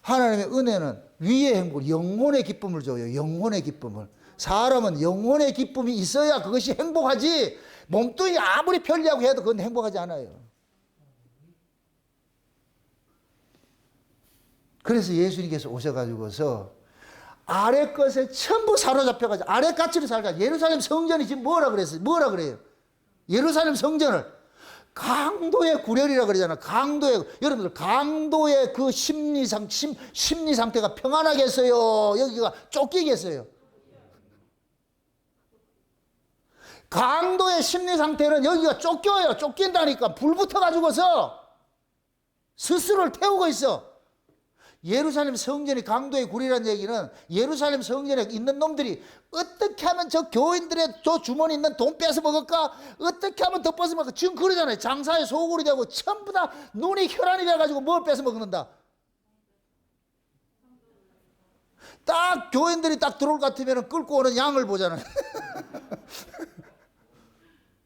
하나님의 은혜는 위의 행복을, 영혼의 기쁨을 줘요. 영혼의 기쁨을. 사람은 영혼의 기쁨이 있어야 그것이 행복하지, 몸뚱이 아무리 편리하고 해도 그건 행복하지 않아요. 그래서 예수님께서 오셔가지고서 아래 것에 전부 사로잡혀가지고 아래 가치로 살자. 예루살렘 성전이 지금 뭐라 그랬어요? 뭐라 그래요? 예루살렘 성전을 강도의 구렬이라 그러잖아. 강도의, 여러분들 강도의 그 심리 상태가 평안하겠어요? 여기가 쫓기겠어요? 강도의 심리 상태는 여기가 쫓겨요. 쫓긴다니까. 불 붙어가지고서 스스로를 태우고 있어. 예루살렘 성전이 강도의 굴이라는 얘기는 예루살렘 성전에 있는 놈들이 어떻게 하면 저 교인들의 저 주머니 있는 돈 뺏어 먹을까? 어떻게 하면 더 뺏어 먹을까? 지금 그러잖아요. 장사의 소굴이 되고 전부 다 눈이 혈안이 돼가지고 뭘 뺏어 먹는다? 딱 교인들이 딱 들어올 것 같으면 끌고 오는 양을 보잖아요.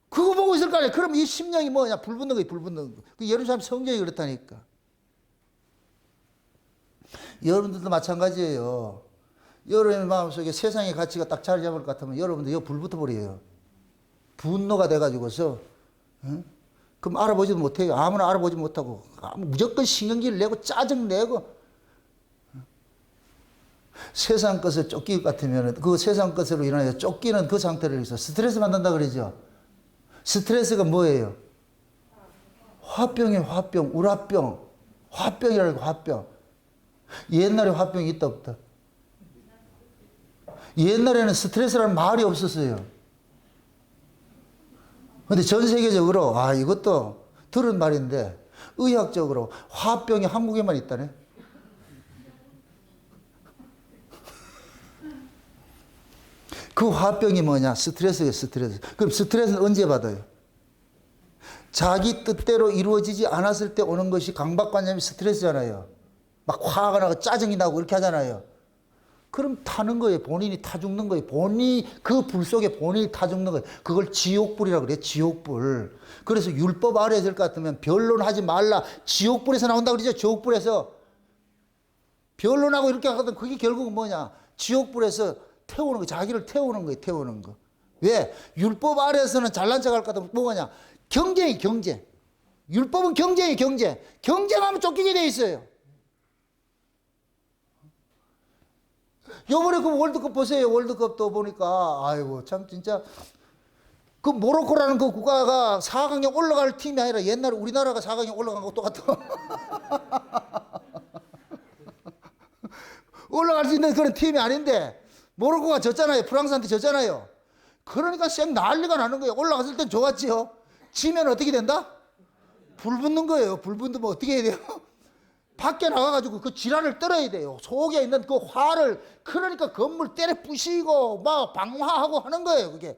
그거 보고 있을 거 아니에요. 그럼 이 심령이 뭐냐? 불 붙는 거예요. 불 붙는 거. 그 예루살렘 성전이 그렇다니까. 여러분들도 마찬가지예요. 여러분의 마음속에 세상의 가치가 딱 자리 잡을 것 같으면 여러분들 여기 불 붙어버려요. 분노가 돼가지고서 그럼 알아보지도 못해요. 아무나 알아보지 못하고 무조건 신경질을 내고 짜증내고 세상 것을 쫓길 것 같으면 그 세상 것으로 인하여 쫓기는 그 상태를 해서 스트레스 받는다 그러죠. 스트레스가 뭐예요? 화병이에요. 화병, 우라병. 화병이라고 화병. 옛날에 화병이 있다 없다? 옛날에는 스트레스라는 말이 없었어요. 근데 전 세계적으로 이것도 들은 말인데 의학적으로 화병이 한국에만 있다네. 그 화병이 뭐냐? 스트레스예요. 스트레스. 그럼 스트레스는 언제 받아요? 자기 뜻대로 이루어지지 않았을 때 오는 것이 강박관념이 스트레스잖아요. 막 화가 나고 짜증이 나고 이렇게 하잖아요. 그럼 타는 거예요. 본인이 타 죽는 거예요. 본인이 그 불 속에 본인이 타 죽는 거예요. 그걸 지옥불이라고 그래요. 지옥불. 그래서 율법 아래에 있을 것 같으면 변론하지 말라. 지옥불에서 나온다고 그러죠. 지옥불에서. 변론하고 이렇게 하거든. 그게 결국은 뭐냐? 지옥불에서 태우는 거, 자기를 태우는 거예요. 태우는 거. 왜? 율법 아래에서는 잘난 척할 것 같으면 뭐냐? 경쟁이 경쟁. 율법은 경쟁이 경쟁. 경쟁하면 쫓기게 돼 있어요. 요번에 그 월드컵 보세요. 월드컵도 보니까 아이고 참 진짜 그 모로코라는 그 국가가 4강에 올라갈 팀이 아니라 옛날에 우리나라가 4강에 올라간 거 똑같아. 올라갈 수 있는 그런 팀이 아닌데 모로코가 졌잖아요. 프랑스한테 졌잖아요. 그러니까 쌩 난리가 나는 거예요. 올라갔을 땐 좋았지요. 지면 어떻게 된다? 불 붙는 거예요. 불 붙으면 어떻게 해야 돼요? 밖에 나가가지고 그 지랄을 떨어야 돼요. 속에 있는 그 화를, 그러니까 건물 때려 부시고 막 방화하고 하는 거예요. 그게.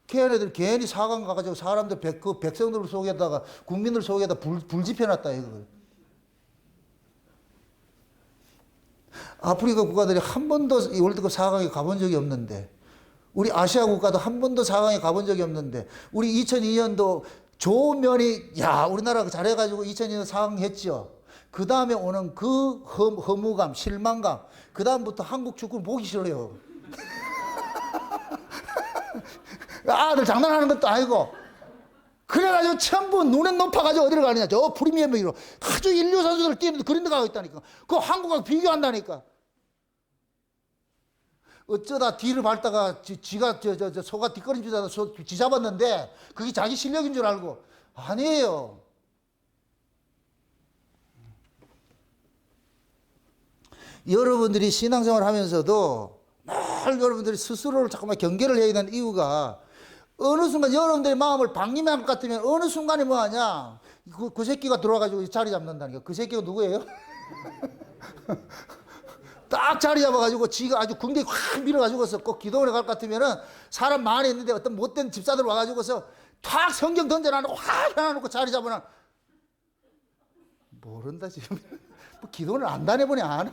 걔네들 괜히 사관 가가지고 사람들 그 백성들 속에다가 국민들 속에다 불 지펴놨다 이거. 아프리카 국가들이 한 번도 이 월드컵 4강에 가본 적이 없는데, 우리 아시아 국가도 한 번도 4강에 가본 적이 없는데, 우리 2002년도 좋은 면이, 우리나라가 잘해가지고 2002년 4강 했죠. 그 다음에 오는 그 허무감, 실망감, 그 다음부터 한국 축구를 보기 싫어요. 아들 장난하는 것도 아니고. 그래가지고 전부 눈에 높아가지고 어디를 가느냐. 저 프리미어리그로 아주 인류 선수들 뛰는데 그런 데 가고 있다니까. 그거 한국하고 비교한다니까. 어쩌다 뒤를 밟다가 지가 소가 뒷걸음질하다 쥐 잡았는데 그게 자기 실력인 줄 알고. 아니에요. 여러분들이 신앙생활 하면서도 늘 여러분들이 스스로를 자꾸만 경계를 해야 되는 이유가, 어느 순간 여러분들의 마음을 방임할 것 같으면 어느 순간에 뭐하냐, 그 새끼가 들어와가지고 자리 잡는다니까. 그 새끼가 누구예요? 딱 자리 잡아가지고 지가 아주 궁뎅이 확 밀어가지고서 꼭 기도원에 갈 것 같으면은 사람 많이 있는데 어떤 못된 집사들 와가지고서 탁 성경 던져놔놓고 확 해놔놓고 자리 잡아놔. 모른다 지금. 뭐 기도원을 안 다녀보니 아나.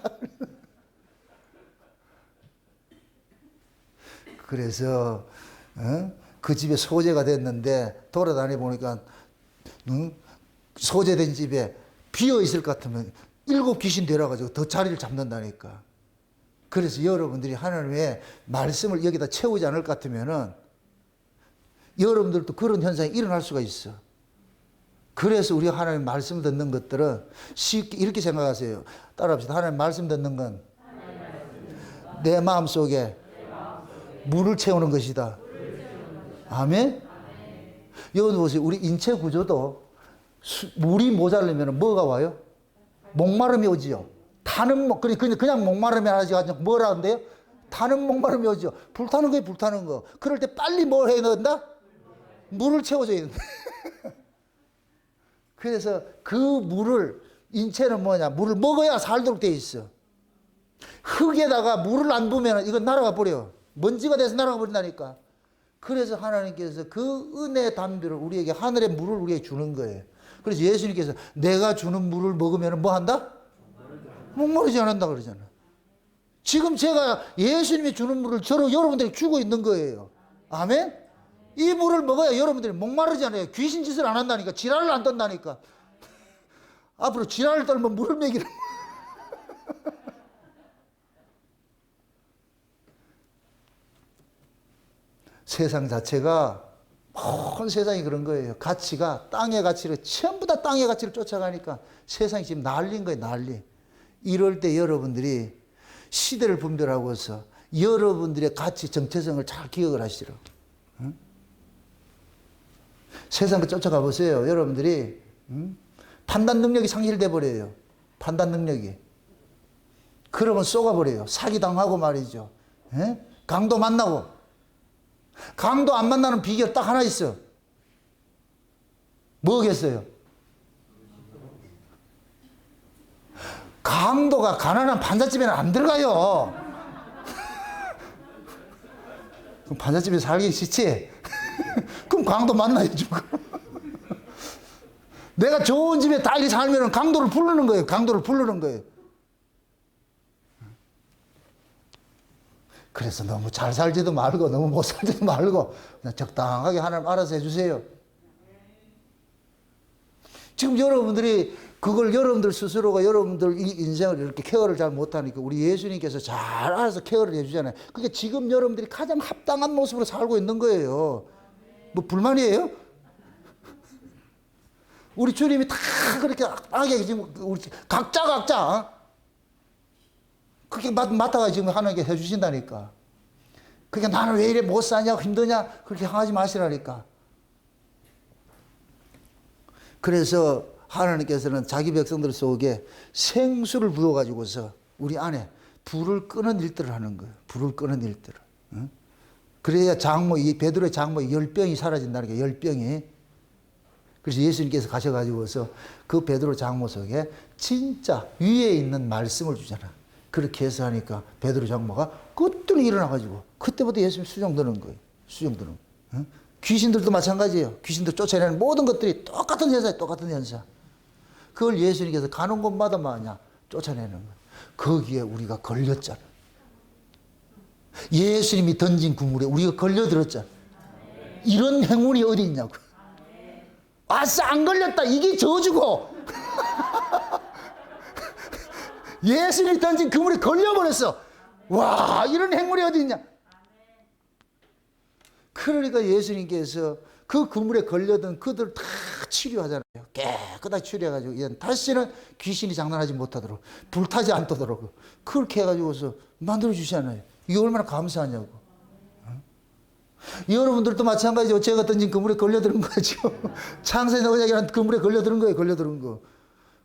그래서 그 집에 소재가 됐는데 돌아다니 보니까 소재된 집에 비어 있을 것 같으면 7 귀신 데려가지고 더 자리를 잡는다니까. 그래서 여러분들이 하나님의 말씀을 여기다 채우지 않을 것 같으면은 여러분들도 그런 현상이 일어날 수가 있어. 그래서 우리가 하나님 말씀 듣는 것들은 쉽게 이렇게 생각하세요. 따라합시다. 하나님 말씀 듣는 건 내 마음속에 물을 채우는 것이다. 아멘? 여기 보세요. 우리 인체 구조도 물이 모자르면 뭐가 와요? 목마름이 오지요. 타는 그냥 목마름이 하지 뭐라 하는데요? 타는 목마름이 오죠. 불타는 거예요, 불타는 거. 그럴 때 빨리 뭘 해야 된다? 물을 채워줘야 된다. 그래서 그 물을, 인체는 뭐냐? 물을 먹어야 살도록 돼 있어. 흙에다가 물을 안 부으면 이건 날아가 버려요. 먼지가 돼서 날아가 버린다니까. 그래서 하나님께서 그 은혜의 담비를 우리에게, 하늘의 물을 우리에게 주는 거예요. 그래서 예수님께서 내가 주는 물을 먹으면 뭐 한다? 목마르지 않는다 그러잖아. 지금 제가 예수님이 주는 물을 여러분들이 주고 있는 거예요. 아멘? 이 물을 먹어야 여러분들이 목마르지 않아요. 귀신 짓을 안 한다니까. 지랄을 안 떤다니까. 앞으로 지랄을 떨면 물을 먹이는 세상 자체가, 온 세상이 그런 거예요. 가치가, 땅의 가치를, 전부 다 땅의 가치를 쫓아가니까 세상이 지금 난리인 거예요, 난리. 이럴 때 여러분들이 시대를 분별하고서 여러분들의 가치, 정체성을 잘 기억을 하시라고. 응? 세상을 쫓아가 보세요. 여러분들이 판단 능력이 상실돼 버려요. 판단 능력이. 그러면 쏘가버려요. 사기당하고 말이죠. 에? 강도 만나고. 강도 안 만나는 비결 딱 하나 있어. 뭐겠어요? 강도가 가난한 판잣집에는 안 들어가요. 그럼 판잣집에 살기 싫지? 그럼 강도 만나야죠. 내가 좋은 집에 달리 살면 강도를 부르는 거예요. 강도를 부르는 거예요. 그래서 너무 잘 살지도 말고 너무 못 살지도 말고 그냥 적당하게 하나님 알아서 해주세요. 지금 여러분들이 그걸 여러분들 스스로가 여러분들 이 인생을 이렇게 케어를 잘 못하니까 우리 예수님께서 잘 알아서 케어를 해주잖아요. 그게 지금 여러분들이 가장 합당한 모습으로 살고 있는 거예요. 뭐 불만이에요? 우리 주님이 다 그렇게 하게 지금 우리 각자 그렇게 맡아가 지금 하나님께 해주신다니까. 그게 나는 왜 이래 못 사냐 힘드냐 그렇게 하지 마시라니까. 그래서 하나님께서는 자기 백성들 속에 생수를 부어가지고서 우리 안에 불을 끄는 일들을 하는 거예요. 불을 끄는 일들을. 응? 그래야 이 베드로의 장모 열병이 사라진다는 게 열병이. 그래서 예수님께서 가셔가지고서 그 베드로 장모 속에 진짜 위에 있는 말씀을 주잖아. 그렇게 해서 하니까 베드로 장모가 그때는 일어나가지고 그때부터 예수님 수종드는 거예요. 수종드는 거예요. 응? 귀신들도 마찬가지예요. 귀신들 쫓아내는 모든 것들이 똑같은 현상이에요. 똑같은 현상. 그걸 예수님께서 가는 곳마다 뭐냐 쫓아내는 거예요. 거기에 우리가 걸렸잖아. 예수님이 던진 그물에 우리가 걸려들었잖아. 이런 행운이 어디 있냐고. 아싸 안 걸렸다. 이게 저주고. 예수님이 던진 그물에 걸려버렸어. 와 이런 행운이 어디 있냐. 그러니까 예수님께서 그 그물에 걸려든 그들 다 치료하잖아요. 깨끗하게 치료해가지고 이제 다시는 귀신이 장난하지 못하도록 불타지 않도록 그렇게 해가지고서 만들어주시잖아요. 이게 얼마나 감사하냐고. 여러분들도 마찬가지죠. 제가 던진 그물에 걸려드는 거죠. 창세의 언약이라는 그물에 걸려드는 거예요. 걸려드는 거.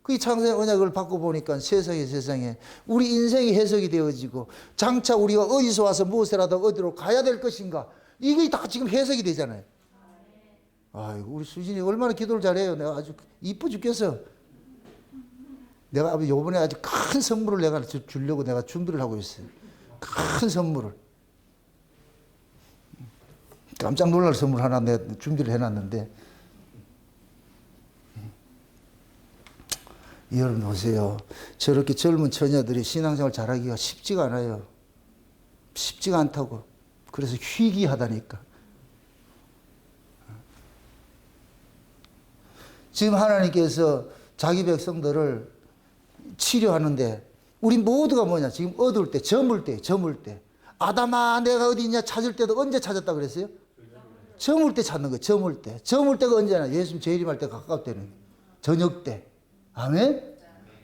그 창세의 언약을 받고 보니까 세상에 우리 인생이 해석이 되어지고 장차 우리가 어디서 와서 무엇을 하다 어디로 가야 될 것인가 이게 다 지금 해석이 되잖아요. 아이고 우리 수진이 얼마나 기도를 잘해요. 내가 아주 이뻐 죽겠어. 내가 요번에 아주 큰 선물을 내가 주려고 내가 준비를 하고 있어요. 큰 선물을. 깜짝 놀랄 선물 하나 내가 준비를 해놨는데 여러분 보세요. 저렇게 젊은 처녀들이 신앙생활 잘하기가 쉽지가 않아요. 쉽지가 않다고. 그래서 희귀하다니까. 지금 하나님께서 자기 백성들을 치료하는데 우리 모두가 뭐냐 지금 어두울 때 저물 때 아담아 내가 어디 있냐 찾을 때도 언제 찾았다 그랬어요? 저물 때 찾는 거예요. 저물 때가 언제나 예수님 재림할 때 가까울 때는 저녁 때. 아멘?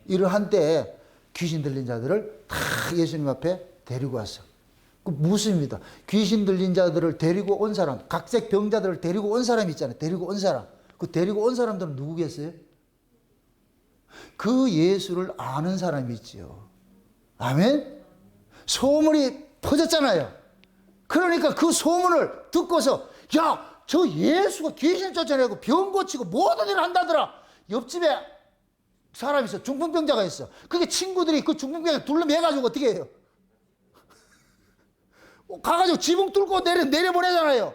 이러한 때에 귀신 들린 자들을 다 예수님 앞에 데리고 왔어. 그 무엇입니다. 귀신 들린 자들을 데리고 온 사람, 각색 병자들을 데리고 온 사람이 있잖아요. 데리고 온 사람. 그 데리고 온 사람들은 누구겠어요? 그 예수를 아는 사람이 있지요. 아멘? 소문이 퍼졌잖아요. 그러니까 그 소문을 듣고서 야, 저 예수가 귀신 쫓아내고 병 고치고 모든 일을 한다더라. 옆집에 사람이 있어. 중풍병자가 있어. 그게 친구들이 그 중풍병자 둘러매가지고 어떻게 해요? 가가지고 지붕 뚫고 내려보내잖아요.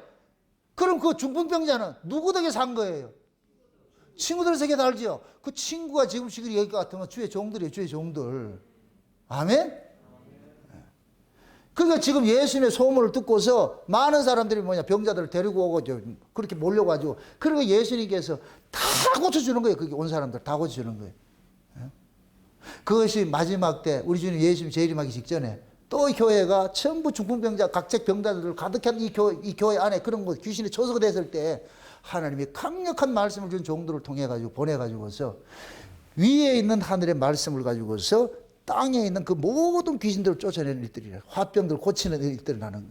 그럼 그 중풍병자는 누구 덕에 산 거예요? 친구들 세계 다 알지요? 그 친구가 지금 시골이 여기 같으면 주의 종들이에요. 주의 종들. 아멘? 그러니까 지금 예수님의 소문을 듣고서 많은 사람들이 병자들을 데리고 오고 그렇게 몰려가지고 그리고 예수님께서 다 고쳐주는 거예요. 거기 온 사람들 다 고쳐주는 거예요. 그것이 마지막 때 우리 주님 예수님 재림하기 직전에 또 교회가 전부 중풍병자 각색 병자들을 가득한 이 교회 안에 그런 거 귀신이 초소가 됐을 때 하나님이 강력한 말씀을 준 종들을 통해 가지고 보내가지고서 위에 있는 하늘의 말씀을 가지고서 땅에 있는 그 모든 귀신들을 쫓아내는 일들이라 화병들 고치는 일들이 나는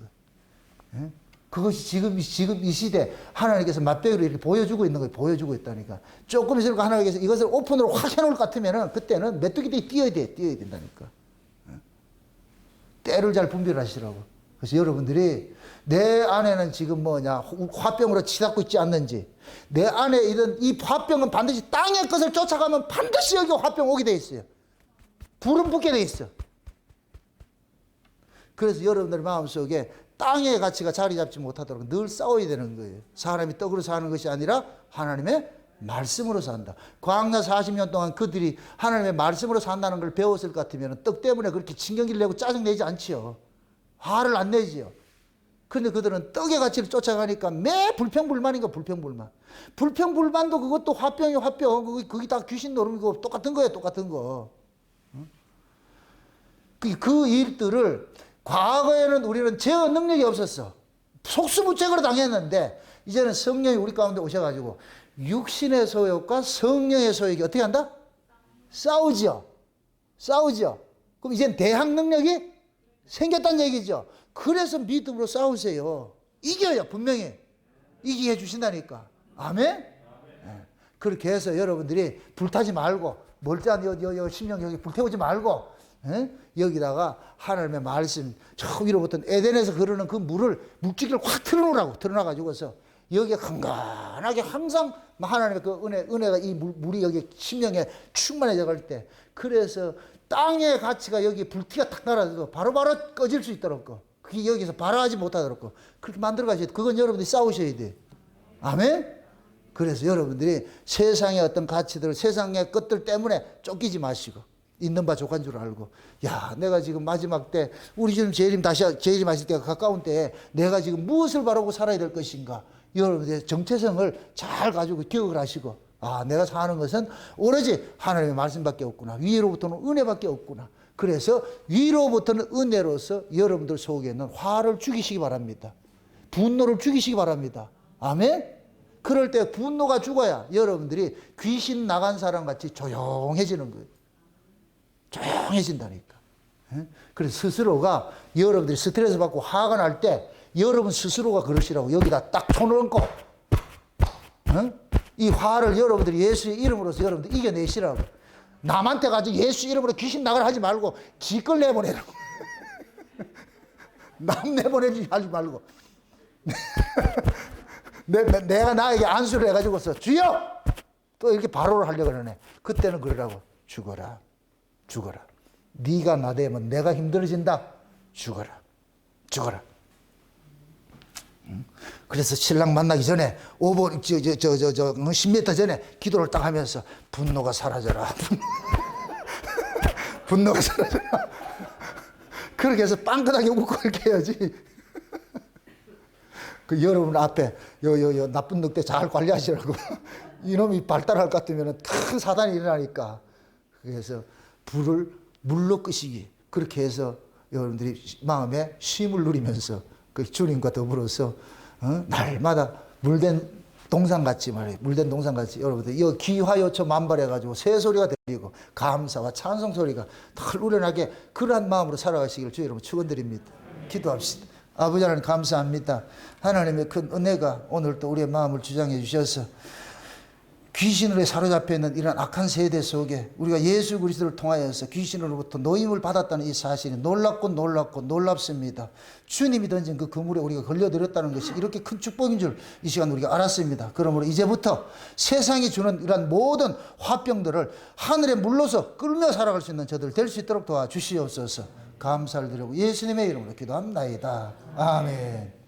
거예요. 그것이 지금 이 시대 하나님께서 맛배기로 이렇게 보여주고 있는 거예요. 보여주고 있다니까. 조금 있으니까 하나님께서 이것을 오픈으로 확 해놓을 것 같으면은 그때는 메뚜기들이 뛰어야 된다니까. 때를 잘 분별하시라고. 그래서 여러분들이 내 안에는 지금 화병으로 치닫고 있지 않는지, 내 안에 있는 이 화병은 반드시 땅의 것을 쫓아가면 반드시 여기 화병 오게 돼 있어요. 불은 붙게 돼 있어. 그래서 여러분들 마음속에 땅의 가치가 자리 잡지 못하도록 늘 싸워야 되는 거예요. 사람이 떡으로 사는 것이 아니라 하나님의 말씀으로 산다. 광야 40년 동안 그들이 하나님의 말씀으로 산다는 걸 배웠을 것 같으면 떡 때문에 그렇게 신경질 내고 짜증내지 않지요. 화를 안 내지요. 근데 그들은 떡의 가치를 쫓아가니까 매 불평불만인가 불평불만. 불평불만도 그것도 화병이 화병. 그게 다 귀신 노름이고 똑같은 거예요. 똑같은 거. 그 일들을 과거에는 우리는 제어 능력이 없었어. 속수무책으로 당했는데 이제는 성령이 우리 가운데 오셔가지고 육신의 소욕과 성령의 소욕이 어떻게 한다? 싸우지요. 싸우지요. 그럼 이제는 대항 능력이 생겼다는 얘기죠. 그래서 믿음으로 싸우세요. 이겨요. 분명히. 이기게 해주신다니까. 아멘? 네. 그렇게 해서 여러분들이 불타지 말고 멀쩡한 심령 여기 불태우지 말고 여기다가 하나님의 말씀 저 위로부터 에덴에서 흐르는 그 물기를 확 틀어놔가지고서 여기에 건강하게 항상 하나님의 그 은혜가 이 물이 여기 심령에 충만해져 갈 때 그래서 땅의 가치가 여기 불티가 탁 날아도 바로바로 꺼질 수 있도록 그게 여기서 발화하지 못하도록 그렇게 만들어 가셔야 돼. 그건 여러분들이 싸우셔야 돼. 아멘? 그래서 여러분들이 세상의 어떤 가치들, 세상의 것들 때문에 쫓기지 마시고 있는 바 족한 줄 알고 야 내가 지금 마지막 때 우리 지금 재림하실 때가 가까운 때에 내가 지금 무엇을 바라고 살아야 될 것인가 여러분들의 정체성을 잘 가지고 기억을 하시고 아 내가 사는 것은 오로지 하나님의 말씀밖에 없구나. 위로부터는 은혜밖에 없구나. 그래서 위로부터는 은혜로서 여러분들 속에 있는 화를 죽이시기 바랍니다. 분노를 죽이시기 바랍니다. 아멘? 그럴 때 분노가 죽어야 여러분들이 귀신 나간 사람 같이 조용해지는 거예요. 조용해진다니까. 그래서 스스로가 여러분들이 스트레스 받고 화가 날 때 여러분 스스로가 그러시라고 여기다 딱 손을 얹고 이 화를 여러분들이 예수의 이름으로서 여러분들 이겨내시라고. 남한테 가지고 예수 이름으로 귀신 나가라 하지 말고 지걸 내보내라고. 남 내보내지 하지 말고 내가 나에게 안수를 해가지고서 주여 또 이렇게 바로를 하려고 그러네. 그때는 그러라고. 죽어라. 죽어라. 네가 나대면 내가 힘들어진다. 죽어라. 죽어라. 그래서 신랑 만나기 전에 5번 10m 전에 기도를 딱 하면서 분노가 사라져라. 분노가 사라져라. 그렇게 해서 빵긋하게 웃고 이렇게 해야지. 그 여러분 앞에 요 나쁜 늑대 잘 관리하시라고. 이놈이 발달할 것 같으면 큰 사단이 일어나니까. 그래서 불을 물로 끄시기. 그렇게 해서 여러분들이 마음에 쉼을 누리면서 그 주님과 더불어서 날마다 물된 동산같이 말이에요. 물된 동산같이 여러분들 이 귀화요청 만발해가지고 새 소리가 들리고 감사와 찬송 소리가 덜 우러나게 그러한 마음으로 살아가시기를 주의 이름으로 축원드립니다. 기도합시다. 아버지 하나님 감사합니다. 하나님의 큰 은혜가 오늘 또 우리의 마음을 주장해 주셔서 귀신으로 사로잡혀 있는 이런 악한 세대 속에 우리가 예수 그리스도를 통하여서 귀신으로부터 노임을 받았다는 이 사실이 놀랍고 놀랍습니다. 주님이 던진 그 그물에 우리가 걸려들었다는 것이 이렇게 큰 축복인 줄 이 시간 우리가 알았습니다. 그러므로 이제부터 세상이 주는 이런 모든 화병들을 하늘에 물러서 끌며 살아갈 수 있는 저들 될 수 있도록 도와주시옵소서. 감사를 드리고 예수님의 이름으로 기도합나이다. 아멘.